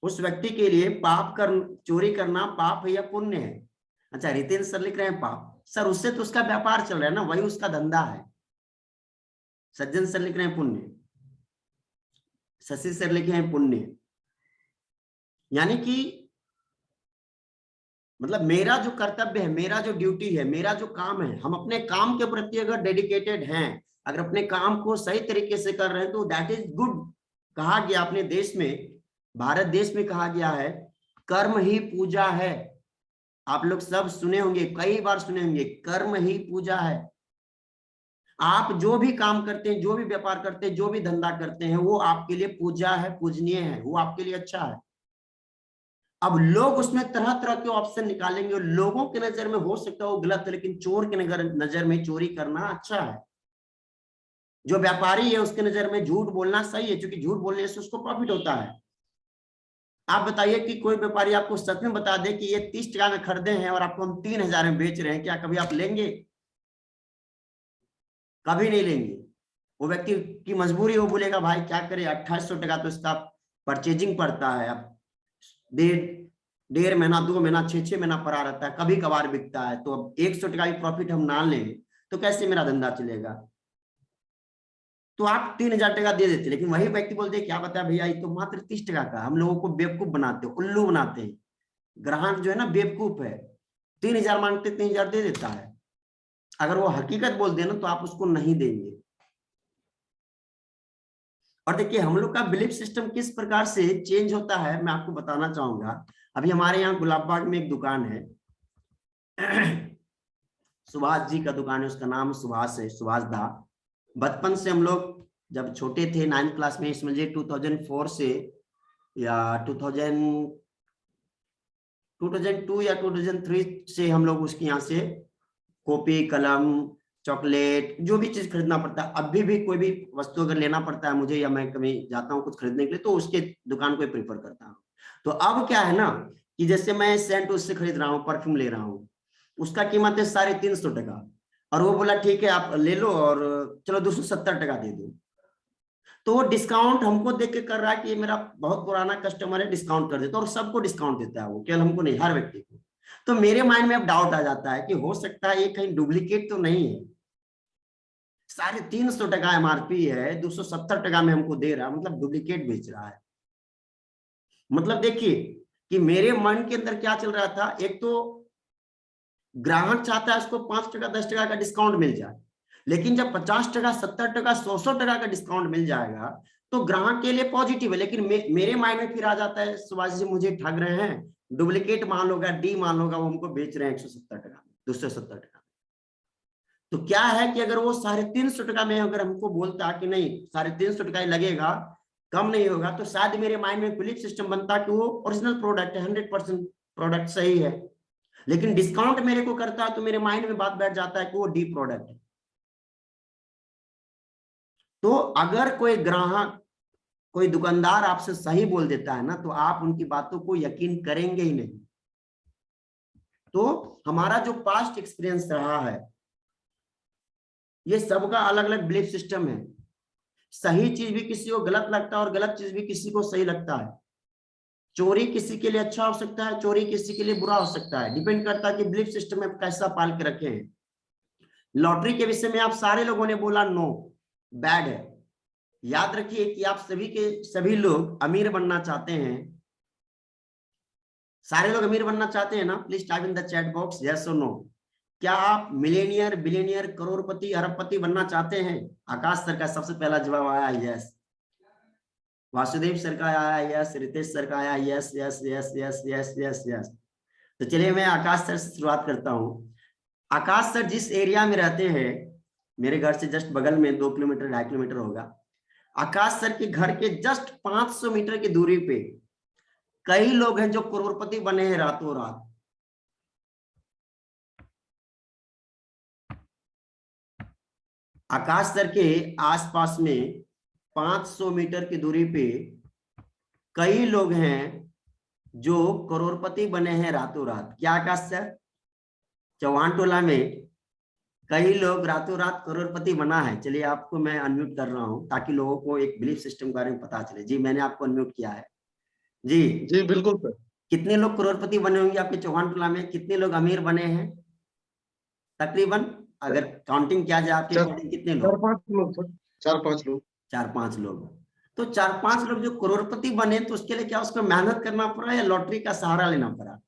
उस व्यक्ति के लिए चोरी करना पाप है या पुण्य है? अच्छा, रितेंद्र सर लिख रहे हैं पाप। सर उससे तो उसका व्यापार चल रहा है ना, वही उसका धंधा है। सज्जन सर लिख रहे हैं पुण्य, शशि सर लिखे हैं पुण्य। यानी कि मतलब मेरा जो कर्तव्य है, मेरा जो ड्यूटी है, मेरा जो काम है, हम अपने काम के प्रति अगर डेडिकेटेड हैं, अगर अपने काम को सही तरीके से कर रहे हैं तो दैट इज गुड। कहा गया अपने देश में, भारत देश में कहा गया है, कर्म ही पूजा है। आप लोग सब सुने होंगे, कई बार सुने होंगे, कर्म ही पूजा है। आप जो भी काम करते हैं, जो भी व्यापार करते हैं, जो भी धंधा करते हैं, वो आपके लिए पूजा है, पूजनीय है, वो आपके लिए अच्छा है। अब लोग उसमें तरह तरह के ऑप्शन निकालेंगे और लोगों के नजर में हो सकता है वो गलत है, लेकिन चोर के नजर में चोरी करना अच्छा है। जो व्यापारी है उसके नजर में झूठ बोलना सही है, क्योंकि झूठ बोलने से उसको प्रॉफिट होता है। आप बताइए कि कोई व्यापारी आपको सच में बता दे कि ये 30 टका में खरीदे हैं और आपको हम 3000 में बेच रहे हैं, क्या कभी आप लेंगे? कभी नहीं लेंगे। वो व्यक्ति की मजबूरी, वो बोलेगा भाई क्या करे, 2800 टका तो इसका परचेजिंग पड़ता है, अब डेढ़ महीना 2 महीना 6 महीना पड़ा रहता है, कभी कभार बिकता है, तो अब 100 टका की प्रॉफिट हम ना लें तो कैसे मेरा धंधा चलेगा? तो आप 3000 टका दे देते, लेकिन वही व्यक्ति बोलते क्या बताया भैया ये तो मात्र 30 टका का। हम लोगों को बेवकूफ बनाते हैं, उल्लू बनाते हैं। ग्राहक जो है ना बेवकूफ है, 3000 मांगते 3000 दे देता है। अगर वो हकीकत बोल दे ना तो आप उसको नहीं देंगे। और देखिए हम लोग का बिलीफ सिस्टम किस प्रकार से चेंज होता है, मैं आपको बताना चाहूंगा। अभी हमारे यहाँ गुलाब बाग में एक दुकान है, सुभाष जी का दुकान है, उसका नाम सुभाष है, सुभाष दा। बचपन से हम लोग जब छोटे थे 9th क्लास में, समझिए 2004 से या 2002 या 2003 से हम लोग उसके यहाँ से कॉपी कलम चॉकलेट जो भी चीज खरीदना पड़ता है, अभी भी कोई भी वस्तु अगर लेना पड़ता है मुझे, या मैं कभी जाता हूँ कुछ खरीदने के लिए, तो उसके दुकान को ही प्रेफर करता हूँ। तो अब क्या है ना कि जैसे मैं सेंट उससे खरीद रहा हूँ, परफ्यूम ले रहा हूँ, उसका कीमत है 350 टका, और वो बोला ठीक है आप ले लो और चलो 270 टका दे दो। तो वो डिस्काउंट हमको देख के कर रहा है कि ये मेरा बहुत पुराना कस्टमर है, डिस्काउंट कर देता है, और सबको डिस्काउंट देता है वो, केवल हमको नहीं, हर व्यक्ति को। तो मेरे माइंड में अब डाउट आ जाता है कि हो सकता है ये कहीं डुप्लीकेट तो नहीं है। 350 टका एमआरपी है, 270 टका में हमको दे रहा है, मतलब डुप्लीकेट बेच रहा है। मतलब देखिए कि मेरे मन के अंदर क्या चल रहा था, एक तो ग्राहक चाहता है उसको 5 टका 10 टका का डिस्काउंट मिल जाए, लेकिन जब 50 टका 70 टका 100 टका का डिस्काउंट मिल जाएगा तो ग्राहक के लिए पॉजिटिव है। लेकिन मेरे माइंड में फिर आ जाता है सुभाष जी मुझे ठग रहे हैं, डुप्लीकेट माल होगा, डी माल होगा, वो हमको बेच रहे हैं 170 टका 270 टका। तो क्या है कि अगर वो 350 टका में अगर हमको बोलता कि नहीं 350 टका ही लगेगा, कम नहीं होगा, तो शायद मेरे माइंड में बिलीफ सिस्टम बनता कि वो ओरिजिनल प्रोडक्ट है, 100% प्रोडक्ट सही है। लेकिन डिस्काउंट मेरे को करता है तो मेरे माइंड में बात बैठ जाता है कि वो डी प्रोडक्ट है। तो अगर कोई ग्राहक, कोई दुकानदार आपसे सही बोल देता है ना, तो आप उनकी बातों को यकीन करेंगे ही नहीं। तो हमारा जो पास्ट एक्सपीरियंस रहा है, ये सबका अलग अलग बिलीफ सिस्टम है। सही चीज भी किसी को गलत लगता है और गलत चीज भी किसी को सही लगता है। चोरी किसी के लिए अच्छा हो सकता है, चोरी किसी के लिए बुरा हो सकता है, डिपेंड करता है कि बिलीफ सिस्टम में कैसा पाल के रखे हैं। लॉटरी के विषय में आप सारे लोगों ने बोला नो, बैड है। याद रखिए कि आप सभी के सभी लोग अमीर बनना चाहते हैं। सारे लोग अमीर बनना चाहते हैं ना? Please type in the chat box yes और नो। क्या आप मिलेनियर, बिलियनियर, करोड़पति, अरबपति बनना चाहते हैं? आकाश सर का सबसे पहला जवाब आया यस, वासुदेव सर का आया यस, रितेश सर का आया yes yes yes yes yes yes yes. तो चलिए मैं आकाश सर से शुरुआत करता हूँ। आकाश सर जिस एरिया में रहते हैं, मेरे घर से जस्ट बगल में 2 किलोमीटर 2.5 किलोमीटर होगा। आकाश सर के घर के जस्ट 500 मीटर की दूरी पे कई लोग हैं जो करोड़पति बने हैं रातों रात। आकाश सर के आसपास में 500 मीटर की दूरी पे कई लोग हैं जो करोड़पति बने हैं रातों रात। क्या आकाश सर? चौहान टोला में कई लोग रातों रात करोड़पति बना है। चलिए आपको मैं अनम्यूट कर रहा हूं ताकि लोगों को एक बिलीफ सिस्टम के बारे में पता चले। जी मैंने आपको अनम्यूट किया है। जी जी बिल्कुल सर। कितने लोग करोड़पति बने होंगे आपके चौहान टोला में? कितने लोग अमीर बने हैं तकरीबन? अगर काउंटिंग किया जाए आपके अकॉर्डिंग कितने लोग? 4-5 लोग सर, 4-5 लोग। 4-5 लोग। तो 4-5 लोग जो करोड़पति बने, तो उसके लिए क्या उसको मेहनत करना पड़ा या लॉटरी का सहारा लेना पड़ा?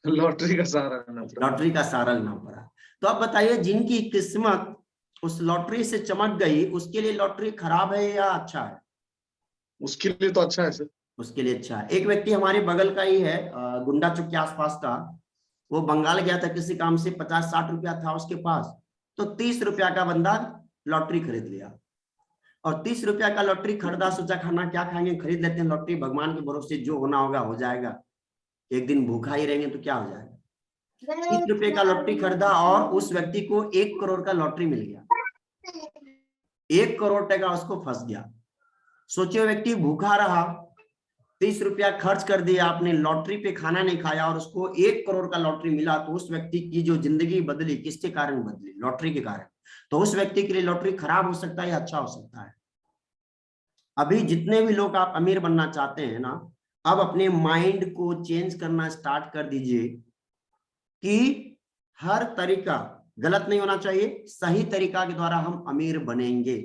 लॉटरी का सहारा लेना पड़ा। लॉटरी का सहारा लेना पड़ा। तो अब बताइए, जिनकी किस्मत उस लॉटरी से चमक गई, उसके लिए लॉटरी खराब है या अच्छा है? उसके लिए तो अच्छा है सर। उसके लिए अच्छा है। एक व्यक्ति हमारे बगल का ही है, गुंडा चौक के आसपास का। वो बंगाल गया था किसी काम से, 50-60 रुपया था उसके पास, तो 30 रुपया का बंदा लॉटरी खरीद लिया। और 30 रुपया का लॉटरी खरीदा, सोचा खाना क्या खाएंगे, खरीद लेते हैं लॉटरी, भगवान के भरोसे जो होना होगा हो जाएगा, एक दिन भूखा ही रहेंगे तो क्या हो जाएगा। 30 रुपए का लॉटरी खरीदा और उस व्यक्ति को 1 करोड़ का लॉटरी मिल गया। 1 करोड़ टका उसको फंस गया। सोचिए व्यक्ति भूखा रहा, 30 रुपया खर्च कर दिया आपने, लॉटरी पे खाना नहीं खाया और उसको 1 करोड़ का लॉटरी मिला। तो उस व्यक्ति की जो जिंदगी बदली, किसके कारण बदली? लॉटरी के कारण। तो उस व्यक्ति के लिए लॉटरी खराब हो सकता है या अच्छा हो सकता है? अभी जितने भी लोग आप अमीर बनना चाहते हैं ना, अब अपने माइंड को चेंज करना स्टार्ट कर दीजिए कि हर तरीका गलत नहीं होना चाहिए, सही तरीका के द्वारा हम अमीर बनेंगे।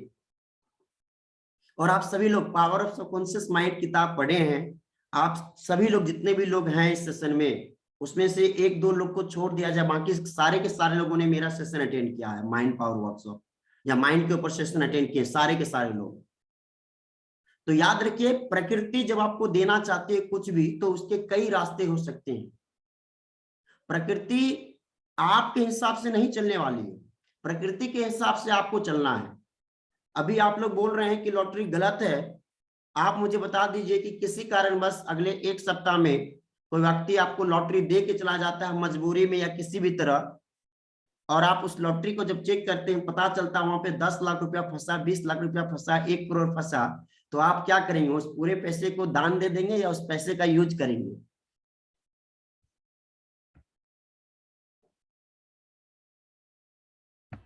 और आप सभी लोग पावर ऑफ सबकॉन्शियस माइंड किताब पढ़े हैं। आप सभी लोग जितने भी लोग हैं इस सेशन में, उसमें से 1-2 लोग को छोड़ दिया जाए, बाकी सारे के सारे लोगों ने मेरा सेशन अटेंड किया है, माइंड पावर वर्कशॉप या माइंड के ऊपर सेशन अटेंड किए सारे के सारे लोग। तो याद रखिए, प्रकृति जब आपको देना चाहती है कुछ भी, तो उसके कई रास्ते हो सकते हैं। प्रकृति आपके हिसाब से नहीं चलने वाली है, प्रकृति के हिसाब से आपको चलना है। अभी आप लोग बोल रहे हैं कि लॉटरी गलत है, आप मुझे बता दीजिए कि किसी कारणवश अगले 1 सप्ताह में कोई व्यक्ति आपको लॉटरी दे के चला जाता है मजबूरी में या किसी भी तरह, और आप उस लॉटरी को जब चेक करते हैं, पता चलता है वहां पे 10 लाख रुपया फंसा, 20 लाख रुपया फंसा, 1 करोड़ फंसा, तो आप क्या करेंगे? उस पूरे पैसे को दान दे देंगे या उस पैसे का यूज करेंगे?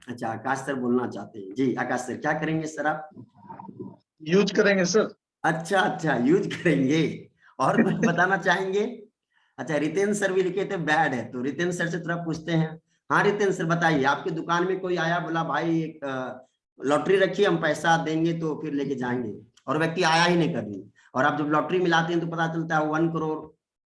अच्छा आकाश सर बोलना चाहते हैं। जी आकाश सर, क्या करेंगे सर आप? यूज करेंगे सर। अच्छा यूज करेंगे। और कुछ बताना चाहेंगे? अच्छा रितेन सर भी लिखे थे बैड है, तो रितेन सर से थोड़ा पूछते हैं। हाँ रितेन सर बताइए, आपकी दुकान में कोई आया, बोला भाई एक लॉटरी रखिए, हम पैसा देंगे तो फिर लेके जाएंगे, और व्यक्ति आया ही नहीं कभी, और आप जब लॉटरी मिलाते हैं तो पता चलता है 1 करोड़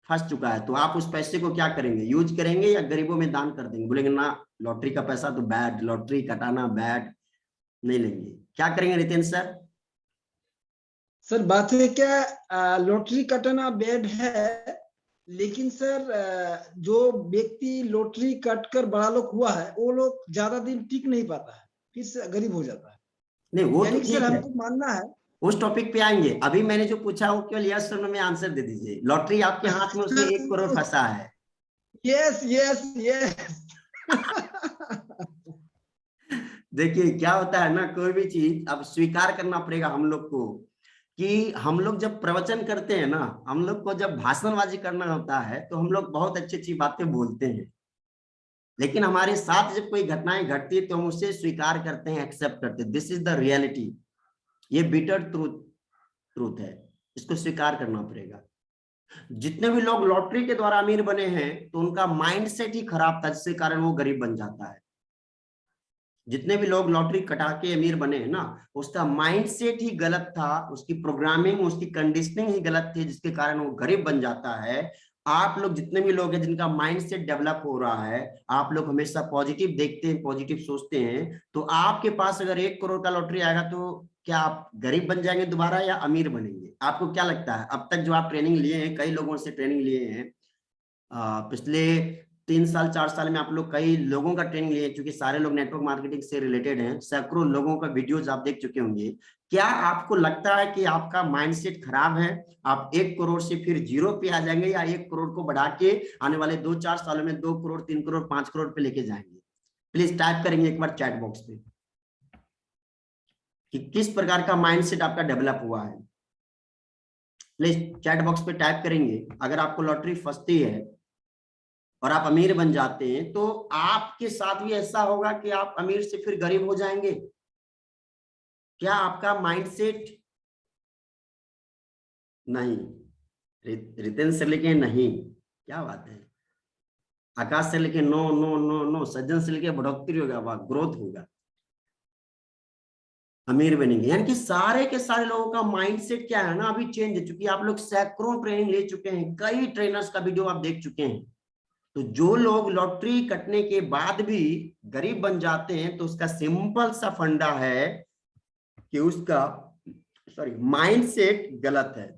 फंस चुका है, तो आप उस पैसे को क्या करेंगे? यूज करेंगे या गरीबों में दान कर देंगे? बोलेंगे ना लॉटरी का पैसा तो बैड, लॉटरी कटाना बैड, नहीं लेंगे। क्या करेंगे रितेन सर? सर बात है क्या, लॉटरी कटना बैड है, लेकिन सर जो व्यक्ति लॉटरी कट कर बड़ा लोग हुआ है, वो लोग ज्यादा दिन टिक नहीं पाता है, फिर से गरीब हो जाता है। नहीं वो तो यानी ठीक सर है, हमको मानना है। उस टॉपिक पे आएंगे। अभी मैंने जो पूछा वो केवल यस और नो में आंसर दे दीजिए। लॉटरी आपके हाथ में, उसमें 1 करोड़ फंसा है। Yes yes yes. देखिए क्या होता है ना, कोई भी चीज अब स्वीकार करना पड़ेगा हम लोग को कि हम लोग जब प्रवचन करते हैं ना, हम लोग को जब भाषणबाजी करना होता है तो हम लोग बहुत अच्छी अच्छी बातें बोलते हैं, लेकिन हमारे साथ जब कोई घटनाएं घटती है तो हम उसे स्वीकार करते हैं, एक्सेप्ट करते हैं। दिस इज द रियलिटी, ये बिटर ट्रूथ ट्रूथ है, इसको स्वीकार करना पड़ेगा। जितने भी लोग लॉटरी के द्वारा अमीर बने हैं तो उनका माइंडसेट ही खराब था, जिसके कारण वो गरीब बन जाता है। जितने भी लोग लॉटरी कटा के अमीर बने हैं ना, उसका माइंडसेट ही गलत था, उसकी प्रोग्रामिंग, उसकी कंडीशनिंग ही गलत थी, जिसके कारण वो गरीब बन जाता है। आप लोग जितने भी लोग हैं जिनका माइंडसेट डेवलप हो रहा है, आप लोग हमेशा पॉजिटिव देखते हैं, पॉजिटिव सोचते हैं, तो आपके पास अगर 1 करोड़ का लॉटरी आएगा तो क्या आप गरीब बन जाएंगे दोबारा या अमीर बनेंगे? आपको क्या लगता है? अब तक जो आप ट्रेनिंग लिए हैं, कई लोगों से ट्रेनिंग लिए हैं, पिछले 3 साल 4 साल में आप लोग कई लोगों का ट्रेनिंग लिए, क्योंकि सारे लोग नेटवर्क मार्केटिंग से रिलेटेड हैं, सैकड़ों लोगों का वीडियोज आप देख चुके होंगे। क्या आपको लगता है कि आपका माइंडसेट खराब है, आप 1 करोड़ से फिर 0 पे आ जाएंगे, या 1 करोड़ को बढ़ा के आने वाले 2-4 सालों में 2 करोड़ 3 करोड़ 5 करोड़ पे लेके जाएंगे? प्लीज टाइप करेंगे एक बार चैट बॉक्स पे कि किस प्रकार का माइंडसेट आपका डेवलप हुआ है। प्लीज चैट बॉक्स पे टाइप करेंगे। अगर आपको लॉटरी फंसती है और आप अमीर बन जाते हैं तो आपके साथ भी ऐसा होगा कि आप अमीर से फिर गरीब हो जाएंगे? क्या आपका माइंडसेट? नहीं। रितेन से लिखे नहीं, क्या बात है। आकाश से लिखे नो नो नो नो। सज्जन से लिखे बढ़ोतरी होगा, वाह ग्रोथ होगा, अमीर बनेंगे। यानी कि सारे के सारे लोगों का माइंडसेट क्या है ना, अभी चेंज है। चूंकि आप लोग सैकड़ों ट्रेनिंग ले चुके हैं, कई ट्रेनर्स का वीडियो आप देख चुके हैं, तो जो लोग लॉटरी कटने के बाद भी गरीब बन जाते हैं तो उसका सिंपल सा फंडा है कि उसका माइंडसेट गलत है,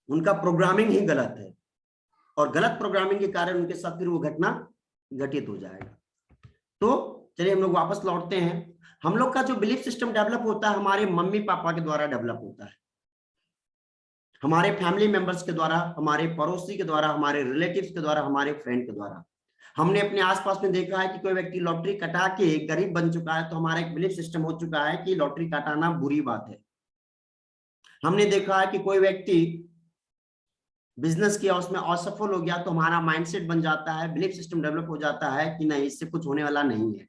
उनका प्रोग्रामिंग ही गलत है, और गलत प्रोग्रामिंग के कारण उनके साथ फिर वो घटना घटित हो जाएगा। तो चलिए हम लोग वापस लौटते हैं। हम लोग का जो बिलीफ सिस्टम डेवलप होता है हमारे मम्मी पापा के द्वारा डेवलप होता है, हमारे फैमिली मेंबर्स के द्वारा, हमारे पड़ोसी के द्वारा, हमारे रिलेटिव्स के द्वारा, हमारे फ्रेंड के द्वारा। हमने अपने आसपास में देखा है कि कोई व्यक्ति लॉटरी कटा के गरीब बन चुका है तो हमारा एक बिलीफ सिस्टम हो चुका है कि लॉटरी कटाना बुरी बात है। हमने देखा है कि कोई व्यक्ति बिजनेस किया, उसमें असफल हो गया तो हमारा माइंडसेट बन जाता है, बिलीफ सिस्टम डेवलप हो जाता है कि नहीं, इससे कुछ होने वाला नहीं है।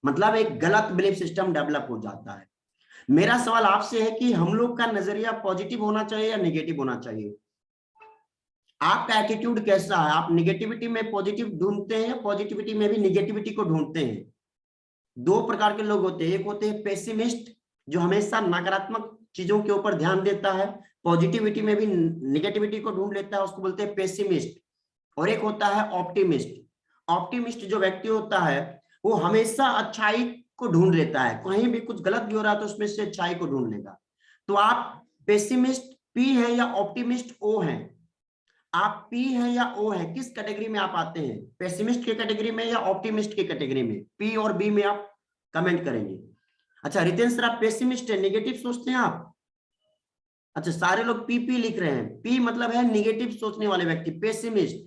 मतलब एक गलत बिलीफ सिस्टम डेवलप हो जाता है। मेरा सवाल आपसे है कि हम लोग का नजरिया पॉजिटिव होना चाहिए या निगेटिव होना चाहिए? आपका एटीट्यूड कैसा है? आप निगेटिविटी में पॉजिटिव ढूंढते हैं या पॉजिटिविटी में भी निगेटिविटी को ढूंढते हैं? 2 प्रकार के लोग होते हैं, एक होते हैं पेसिमिस्ट जो हमेशा नकारात्मक चीजों के ऊपर ध्यान देता है, पॉजिटिविटी में भी निगेटिविटी को ढूंढ लेता है, उसको बोलते हैं पेसिमिस्ट। और एक होता है ऑप्टिमिस्ट। ऑप्टिमिस्ट जो व्यक्ति होता है वो हमेशा अच्छाई को ढूंढ लेता है, कहीं भी कुछ गलत भी हो रहा है तो उसमें से अच्छाई को ढूंढ लेगा। तो आप पेसिमिस्ट पी है या ऑप्टिमिस्ट ओ है? आप पी है या ओ है? किस कैटेगरी में आप आते हैं, पेसिमिस्ट के कैटेगरी में या ऑप्टिमिस्ट के कैटेगरी में? पी और बी में आप कमेंट करेंगे। अच्छा रितेश सर आप पेसिमिस्ट है, नेगेटिव सोचते हैं आप? अच्छा सारे लोग पी पी लिख रहे हैं। पी मतलब है निगेटिव सोचने वाले व्यक्ति, पेसिमिस्ट।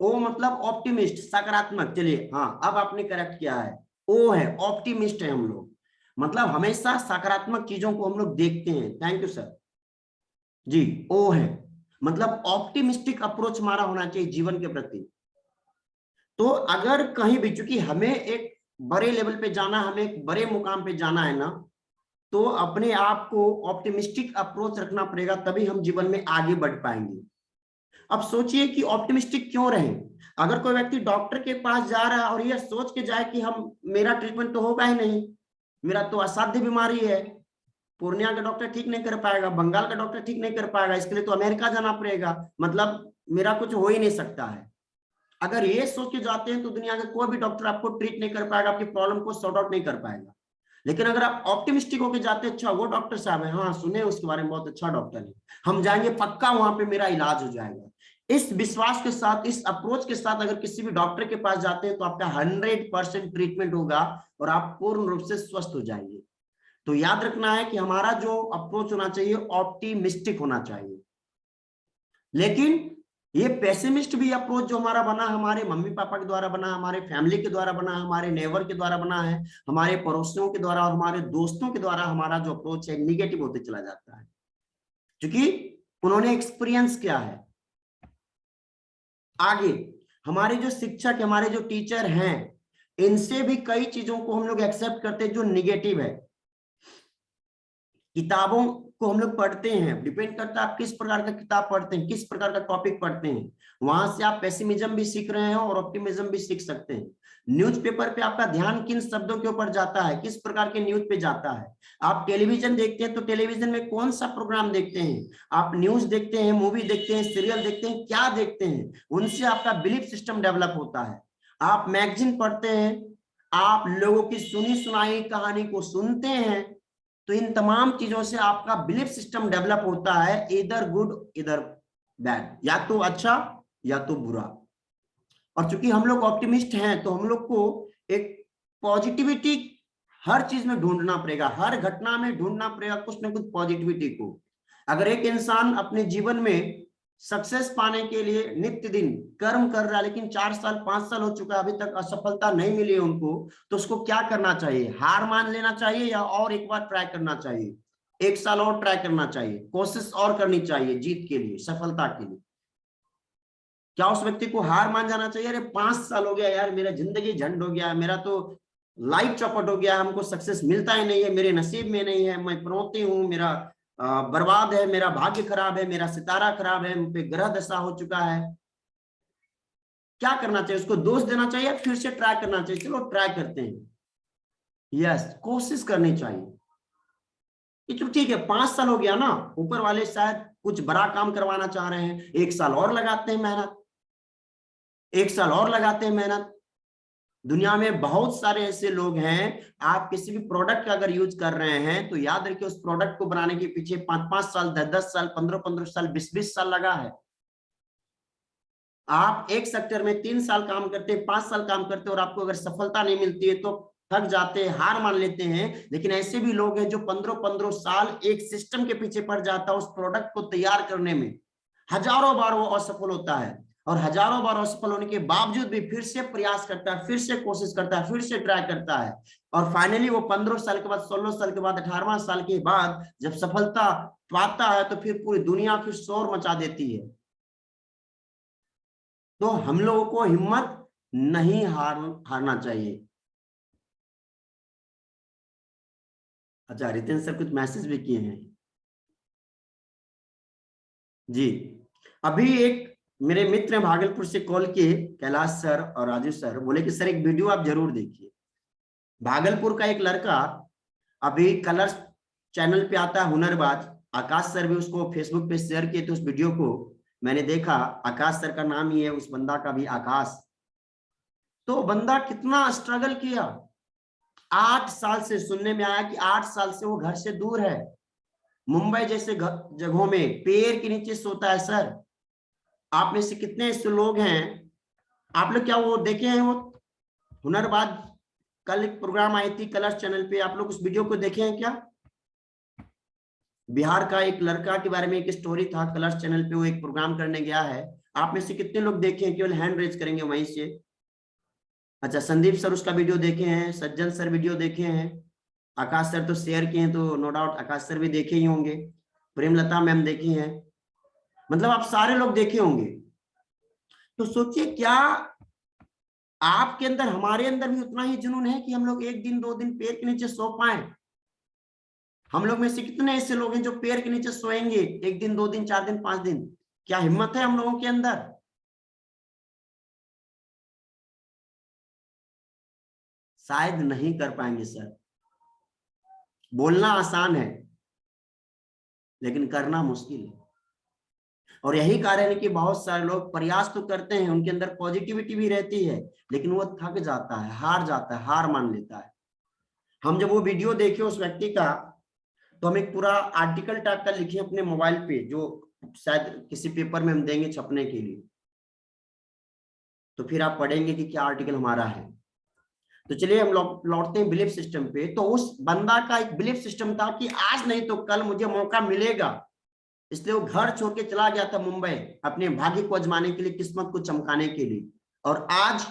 ओ मतलब ऑप्टिमिस्ट, सकारात्मक। चलिए हाँ अब आपने करेक्ट किया है, ओ है, ऑप्टिमिस्ट है हम लोग। मतलब हमेशा सकारात्मक चीजों को हम लोग देखते हैं। थैंक यू सर जी। ओ है मतलब ऑप्टिमिस्टिक अप्रोच हमारा होना चाहिए जीवन के प्रति। तो अगर कहीं भी, चूंकि हमें एक बड़े लेवल पे जाना, हमें एक बड़े मुकाम पे जाना है ना, तो अपने आप को ऑप्टिमिस्टिक अप्रोच रखना पड़ेगा, तभी हम जीवन में आगे बढ़ पाएंगे। अब सोचिए कि ऑप्टिमिस्टिक क्यों रहे। अगर कोई व्यक्ति डॉक्टर के पास जा रहा है और यह सोच के जाए कि हम मेरा ट्रीटमेंट तो होगा ही नहीं, मेरा तो असाध्य बीमारी है, पूर्णिया का डॉक्टर ठीक नहीं कर पाएगा, बंगाल का डॉक्टर ठीक नहीं कर पाएगा, इसके लिए तो अमेरिका जाना पड़ेगा, मतलब मेरा कुछ हो ही नहीं सकता है। अगर ये सोच के जाते हैं तो दुनिया का कोई भी डॉक्टर आपको ट्रीट नहीं कर पाएगा, आपकी प्रॉब्लम को सॉर्ट आउट नहीं कर पाएगा। लेकिन अगर आप ऑप्टिमिस्टिक होकर जाते हैं, अच्छा वो डॉक्टर साहब है, हाँ सुने उसके बारे में, बहुत अच्छा डॉक्टर है, हम जाएंगे पक्का वहां पे मेरा इलाज हो जाएगा। इस विश्वास के साथ, इस अप्रोच के साथ अगर किसी भी डॉक्टर के पास जाते हैं तो आपका 100% ट्रीटमेंट होगा और आप पूर्ण रूप से स्वस्थ हो जाएंगे। तो याद रखना है कि हमारा जो अप्रोच होना चाहिए ऑप्टिमिस्टिक होना चाहिए। लेकिन ये पेसिमिस्ट भी अप्रोच जो हमारा बना, हमारे मम्मी पापा के द्वारा बना, हमारे फैमिली के द्वारा बना, हमारे नेबर के द्वारा बना है, हमारे पड़ोसियों के द्वारा और हमारे दोस्तों के द्वारा हमारा जो अप्रोच है निगेटिव होते चला जाता है, क्योंकि उन्होंने एक्सपीरियंस किया है। आगे हमारे जो शिक्षक, हमारे जो टीचर हैं, इनसे भी कई चीजों को हम लोग एक्सेप्ट करते हैं जो निगेटिव है। किताबों को हम लोग पढ़ते हैं, डिपेंड करता है आप किस प्रकार का किताब पढ़ते हैं, किस प्रकार का टॉपिक पढ़ते हैं, वहां से आप पेसिमिज्म भी सीख रहे हैं और ऑप्टिमिज्म भी सीख सकते हैं। न्यूज़पेपर पे आपका ध्यान किन शब्दों के ऊपर जाता है, किस प्रकार के न्यूज पे जाता है। आप टेलीविजन देखते हैं तो टेलीविजन में कौन सा प्रोग्राम देखते हैं, आप न्यूज देखते हैं, मूवी देखते हैं, सीरियल देखते हैं, क्या देखते हैं, उनसे आपका बिलीफ सिस्टम डेवलप होता है। आप मैगजीन पढ़ते हैं, आप लोगों की सुनी सुनाई कहानी को सुनते हैं, तो इन तमाम चीजों से आपका बिलीफ सिस्टम डेवलप होता है, इधर गुड इधर बैड, या तो अच्छा या तो बुरा। और चूंकि हम लोग ऑप्टिमिस्ट हैं तो हम लोग को एक पॉजिटिविटी हर चीज में ढूंढना पड़ेगा, हर घटना में ढूंढना पड़ेगा कुछ ना कुछ पॉजिटिविटी को। अगर एक इंसान अपने जीवन में सक्सेस पाने के लिए नित्य दिन कर्म कर रहा है, लेकिन 4 साल 5 साल हो चुका है, अभी तक असफलता नहीं मिली है उनको, तो उसको क्या करना चाहिए? हार मान लेना चाहिए या और एक बार ट्राई करना चाहिए? 1 साल और ट्राई करना चाहिए, कोशिश और करनी चाहिए जीत के लिए, सफलता के लिए। क्या उस व्यक्ति को हार मान जाना चाहिए? अरे 5 साल हो गया यार, मेरा जिंदगी झंड हो गया, मेरा तो लाइफ चौपट हो गया, हमको सक्सेस मिलता ही नहीं है, मेरे नसीब में नहीं है, मैं पनौती हूँ, मेरा बर्बाद है, मेरा भाग्य खराब है, मेरा सितारा खराब है, मुझ पे ग्रह दशा हो चुका है। क्या करना चाहिए? उसको दोष देना चाहिए, फिर से ट्राई करना चाहिए? चलो ट्राई करते हैं, यस, कोशिश करनी चाहिए। ये तो ठीक है, 5 साल हो गया ना, ऊपर वाले शायद कुछ बड़ा काम करवाना चाह रहे हैं, 1 साल और लगाते हैं मेहनत, 1 साल और लगाते हैं मेहनत। दुनिया में बहुत सारे ऐसे लोग हैं, आप किसी भी प्रोडक्ट का अगर यूज कर रहे हैं तो याद रखिए उस प्रोडक्ट को बनाने के पीछे 5-5 साल, 10-10 साल, 15-15 साल, 20-20 साल लगा है। आप एक सेक्टर में 3 साल काम करते हैं, 5 साल काम करते हैं और आपको अगर सफलता नहीं मिलती है तो थक जाते हैं, हार मान लेते हैं। लेकिन ऐसे भी लोग हैं जो 15-15 साल एक सिस्टम के पीछे पड़ जाता है उस प्रोडक्ट को तैयार करने में, हजारों बार वो असफल होता है और हजारों बार असफल होने के बावजूद भी फिर से प्रयास करता है, फिर से कोशिश करता है, फिर से ट्राई करता है और फाइनली वो 15 साल के बाद, 16 साल के बाद, 18वां साल के बाद जब सफलता पाता है तो फिर पूरी दुनिया फिर शोर मचा देती है। तो हम लोगों को हिम्मत नहीं हारना चाहिए। अच्छा, रितेन सर कुछ मैसेज भी किए हैं जी। अभी एक मेरे मित्र हैं भागलपुर से कॉल किए, कैलाश सर और राजू सर, बोले कि सर एक वीडियो आप जरूर देखिए। भागलपुर का एक लड़का अभी कलर्स चैनल पे आता है, हुनरबाज, आकाश सर भी उसको फेसबुक पे शेयर किए थे उस वीडियो को, मैंने देखा, आकाश सर का नाम ही है, उस बंदा का भी आकाश। तो बंदा कितना स्ट्रगल किया, 8 साल से, सुनने में आया कि 8 साल से वो घर से दूर है, मुंबई जैसे जगहों में पेड़ के नीचे सोता है। सर आप में से कितने ऐसे लोग हैं, आप लोग क्या वो देखे हैं वो हुनरबाज, कल एक प्रोग्राम आई थी कलर्स चैनल पे, आप लोग उस वीडियो को देखे हैं क्या? बिहार का एक लड़का के बारे में एक स्टोरी था, कलर्स चैनल पे वो एक प्रोग्राम करने गया है। आप में से कितने लोग देखे हैं? केवल हैंड रेज करेंगे वहीं से। अच्छा, संदीप सर उसका वीडियो देखे हैं, सज्जन सर वीडियो देखे हैं, आकाश सर तो शेयर किए हैं तो नो डाउट आकाश सर भी देखे ही होंगे, प्रेमलता मैम देखी हैं, मतलब आप सारे लोग देखे होंगे। तो सोचिए क्या आपके अंदर, हमारे अंदर भी उतना ही जुनून है कि हम लोग 1 दिन 2 दिन पेड़ के नीचे सो पाए? हम लोग में से कितने ऐसे लोग हैं जो पेड़ के नीचे सोएंगे 1 दिन 2 दिन 4 दिन 5 दिन? क्या हिम्मत है हम लोगों के अंदर? शायद नहीं कर पाएंगे सर। बोलना आसान है लेकिन करना मुश्किल है, और यही कारण है कि बहुत सारे लोग प्रयास तो करते हैं, उनके अंदर पॉजिटिविटी भी रहती है, लेकिन वो थक जाता है, हार जाता है, हार मान लेता है। हम जब वो वीडियो देखे उस व्यक्ति का, तो हम एक पूरा आर्टिकल टाइप का लिखे अपने मोबाइल पे, जो शायद किसी पेपर में हम देंगे छपने के लिए, तो फिर आप पढ़ेंगे कि क्या आर्टिकल हमारा है। तो चलिए हम लौटते हैं बिलीफ सिस्टम पे। तो उस बंदा का एक बिलीफ सिस्टम था कि आज नहीं तो कल मुझे मौका मिलेगा, इसलिए वो घर छोड़ के चला गया था मुंबई अपने भाग्य को आजमाने के लिए, किस्मत को चमकाने के लिए। और आज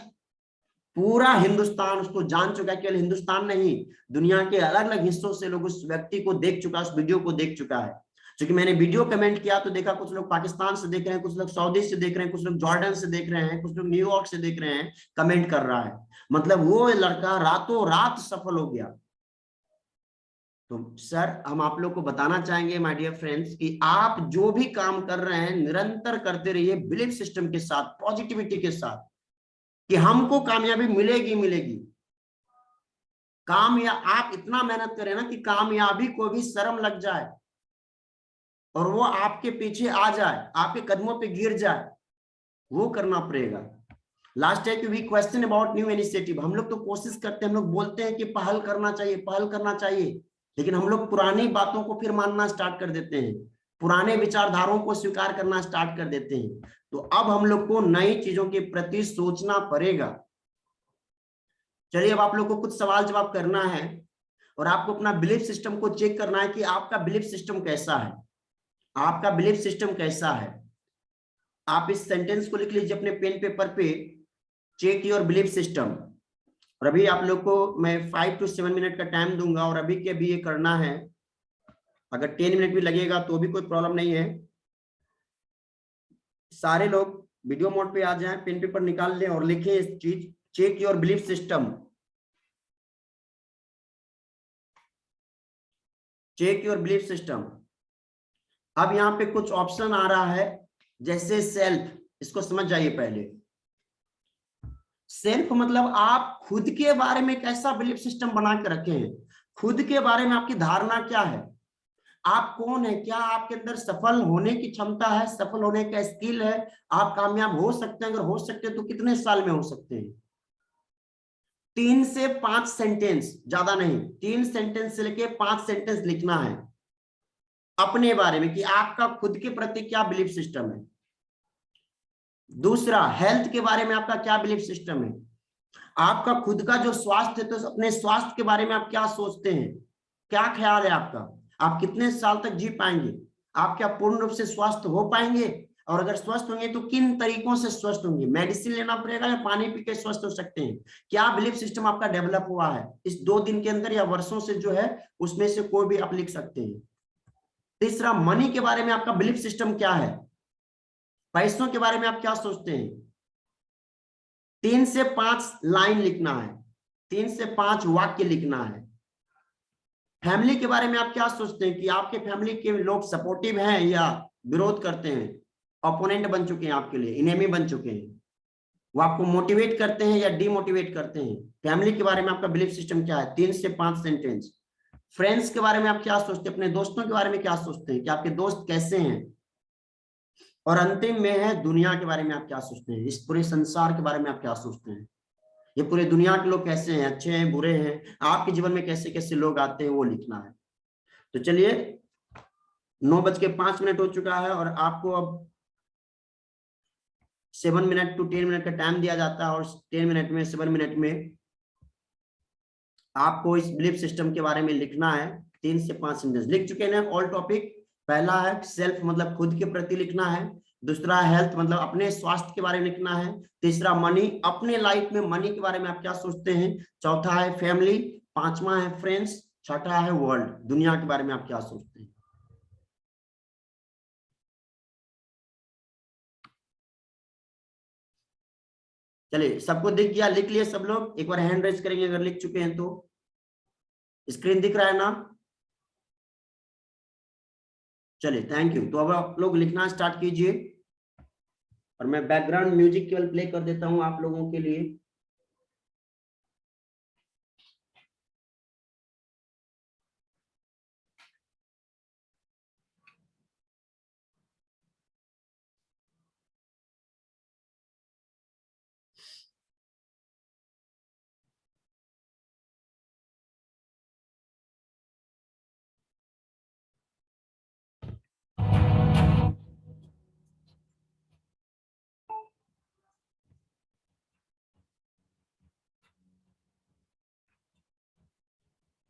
पूरा हिंदुस्तान उसको जान चुका है, केवल हिंदुस्तान नहीं, दुनिया के अलग अलग हिस्सों से लोग उस व्यक्ति को देख चुका है, उस वीडियो को देख चुका है। क्योंकि मैंने वीडियो कमेंट किया तो देखा कुछ लोग पाकिस्तान से देख रहे हैं, कुछ लोग सऊदी से देख रहे हैं, कुछ लोग जॉर्डन से देख रहे हैं, कुछ लोग न्यूयॉर्क से देख रहे हैं, कमेंट कर रहा है। मतलब वो लड़का रातों रात सफल हो गया। तो सर हम आप लोग को बताना चाहेंगे माय डियर फ्रेंड्स कि आप जो भी काम कर रहे हैं निरंतर करते रहिए, बिलीफ सिस्टम के साथ, पॉजिटिविटी के साथ, कि हमको कामयाबी मिलेगी मिलेगी। आप इतना मेहनत करें ना कि कामयाबी को भी शर्म लग जाए और वो आपके पीछे आ जाए, आपके कदमों पे गिर जाए, वो करना पड़ेगा। लास्ट है कि we question about new initiative. हम लोग तो कोशिश करते हैं, हम लोग बोलते हैं कि पहल करना चाहिए, पहल करना चाहिए, लेकिन हम लोग पुरानी बातों को फिर मानना स्टार्ट कर देते हैं, पुराने विचारधाराओं को स्वीकार करना स्टार्ट कर देते हैं। तो अब हम लोग को नई चीजों के प्रति सोचना पड़ेगा। चलिए अब आप लोग को कुछ सवाल जवाब करना है और आपको अपना बिलीफ सिस्टम को चेक करना है कि आपका बिलीफ सिस्टम कैसा है, आपका बिलीफ सिस्टम कैसा है। आप इस सेंटेंस को लिख लीजिए अपने पेन पेपर पे, चेक योर बिलीफ सिस्टम। और अभी आप लोग को मैं 5 to 7 मिनट का टाइम दूंगा और अभी के अभी ये करना है। अगर 10 मिनट भी लगेगा तो भी कोई प्रॉब्लम नहीं है। सारे लोग वीडियो मोड पे आ जाएं, पेन पेपर निकाल लें और लिखें इस चीज, check your belief system, check your belief system. अब यहाँ पे कुछ ऑप्शन आ रहा है जैसे सेल्फ, इसको समझ जाइए पहले। सेल्फ मतलब आप खुद के बारे में कैसा बिलीफ सिस्टम बना के रखे हैं, खुद के बारे में आपकी धारणा क्या है, आप कौन है, क्या आपके अंदर सफल होने की क्षमता है, सफल होने का स्किल है, आप कामयाब हो सकते हैं, अगर हो सकते हैं तो कितने साल में हो सकते हैं। 3 से 5 सेंटेंस, ज्यादा नहीं, 3 सेंटेंस से लेके 5 सेंटेंस लिखना है अपने बारे में कि आपका खुद के प्रति क्या बिलीफ सिस्टम है। दूसरा, हेल्थ के बारे में आपका क्या बिलीफ सिस्टम है, आपका खुद का जो स्वास्थ्य है तो अपने स्वास्थ्य के बारे में आप क्या सोचते हैं, क्या ख्याल है आपका, आप कितने साल तक जी पाएंगे, आप क्या पूर्ण रूप से स्वस्थ हो पाएंगे, और अगर स्वस्थ होंगे तो किन तरीकों से स्वस्थ होंगे, मेडिसिन लेना पड़ेगा या पानी पी के स्वस्थ हो सकते हैं। क्या बिलीफ सिस्टम आपका डेवलप हुआ है इस 2 दिन के अंदर या वर्षों से जो है, उसमें से कोई भी आप लिख सकते हैं। तीसरा, मनी के बारे में आपका बिलीफ सिस्टम क्या है, पैसों के बारे में आप क्या सोचते हैं। 3 से 5 लाइन लिखना है, 3 से 5 वाक्य लिखना है। फैमिली के बारे में आप क्या सोचते हैं कि आपके फैमिली के लोग सपोर्टिव हैं या विरोध करते हैं, ओपोनेंट बन चुके हैं आपके लिए, इनेमी बन चुके हैं, वो आपको मोटिवेट करते हैं या डीमोटिवेट करते हैं। फैमिली के बारे में आपका बिलीफ सिस्टम क्या है, 3 से 5 सेंटेंस। फ्रेंड्स के बारे में आप क्या सोचते हैं, अपने दोस्तों के बारे में क्या सोचते हैं कि आपके दोस्त कैसे हैं। और अंतिम में है दुनिया के बारे में आप क्या सोचते हैं, इस पूरे संसार के बारे में आप क्या सोचते हैं, ये पूरे दुनिया के लोग कैसे हैं, अच्छे हैं बुरे हैं, आपके जीवन में कैसे कैसे लोग आते हैं, वो लिखना है। तो चलिए 9:05 हो चुका है और आपको अब 7 मिनट to 10 मिनट का टाइम दिया जाता है और 10 मिनट में 7 मिनट में आपको इस बिलीफ सिस्टम के बारे में लिखना है। 3 से 5 सेंटेंस लिख चुके हैं ऑल टॉपिक। पहला है सेल्फ मतलब खुद के प्रति लिखना है, दूसरा हेल्थ मतलब अपने स्वास्थ्य के बारे में लिखना है, तीसरा मनी, अपने लाइफ में मनी के बारे में आप क्या सोचते हैं, चौथा है फैमिली, पांचवा है फ्रेंड्स, छठा है वर्ल्ड, दुनिया के बारे में आप क्या सोचते हैं। चलिए सबको दिख गया, लिख लिए सब लोग, एक बार हैंड रेज करेंगे अगर लिख चुके हैं तो। स्क्रीन दिख रहा है ना, चलिए थैंक यू। तो अब आप लोग लिखना स्टार्ट कीजिए और मैं बैकग्राउंड म्यूजिक केवल प्ले कर देता हूं आप लोगों के लिए।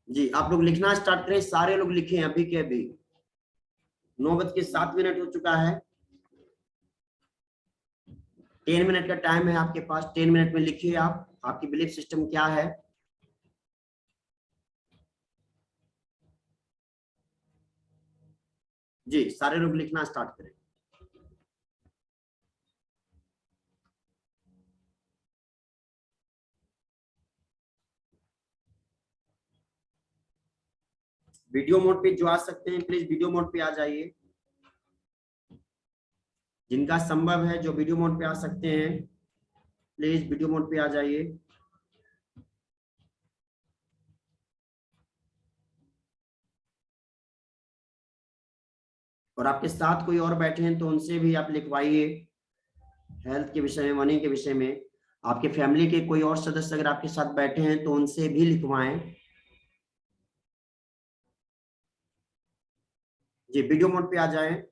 जी आप लोग लिखना स्टार्ट करें, सारे लोग लिखें अभी के अभी। 9:07 हो चुका है। 10 मिनट का टाइम है आपके पास। 10 मिनट में लिखिए आप आपकी बिलीफ सिस्टम क्या है। जी, सारे लोग लिखना स्टार्ट करें। वीडियो मोड पे जो आ सकते हैं प्लीज वीडियो मोड पे आ जाइए। जिनका संभव है जो वीडियो मोड पे आ सकते हैं प्लीज वीडियो मोड पे आ जाइए। और आपके साथ कोई और बैठे हैं तो उनसे भी आप लिखवाइए हेल्थ के विषय में, मनी के विषय में। आपके फैमिली के कोई और सदस्य अगर आपके साथ बैठे हैं तो उनसे भी लिखवाएं। जी, वीडियो मोड पे आ जाएं।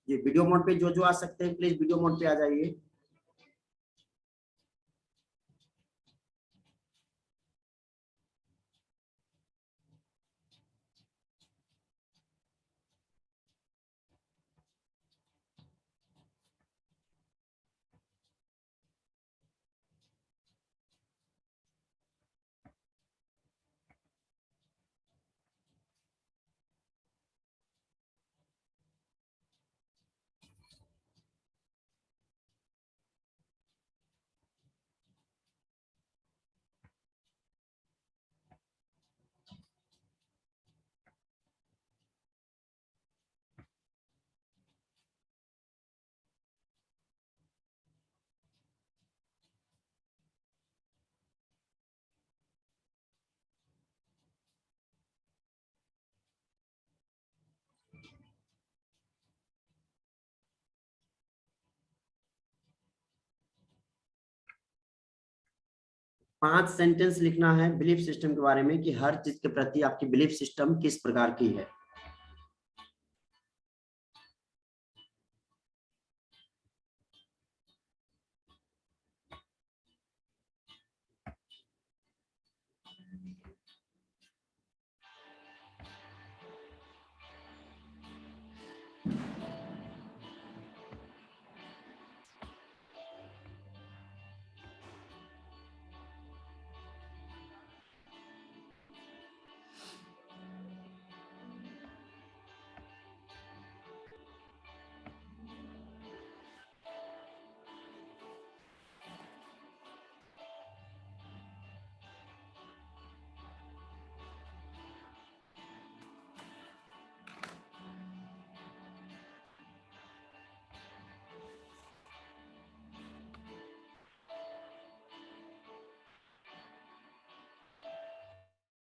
जी, वीडियो मोड पे जो जो आ सकते हैं प्लीज वीडियो मोड पे आ जाइए। पांच सेंटेंस लिखना है बिलीफ सिस्टम के बारे में कि हर चीज के प्रति आपकी बिलीफ सिस्टम किस प्रकार की है।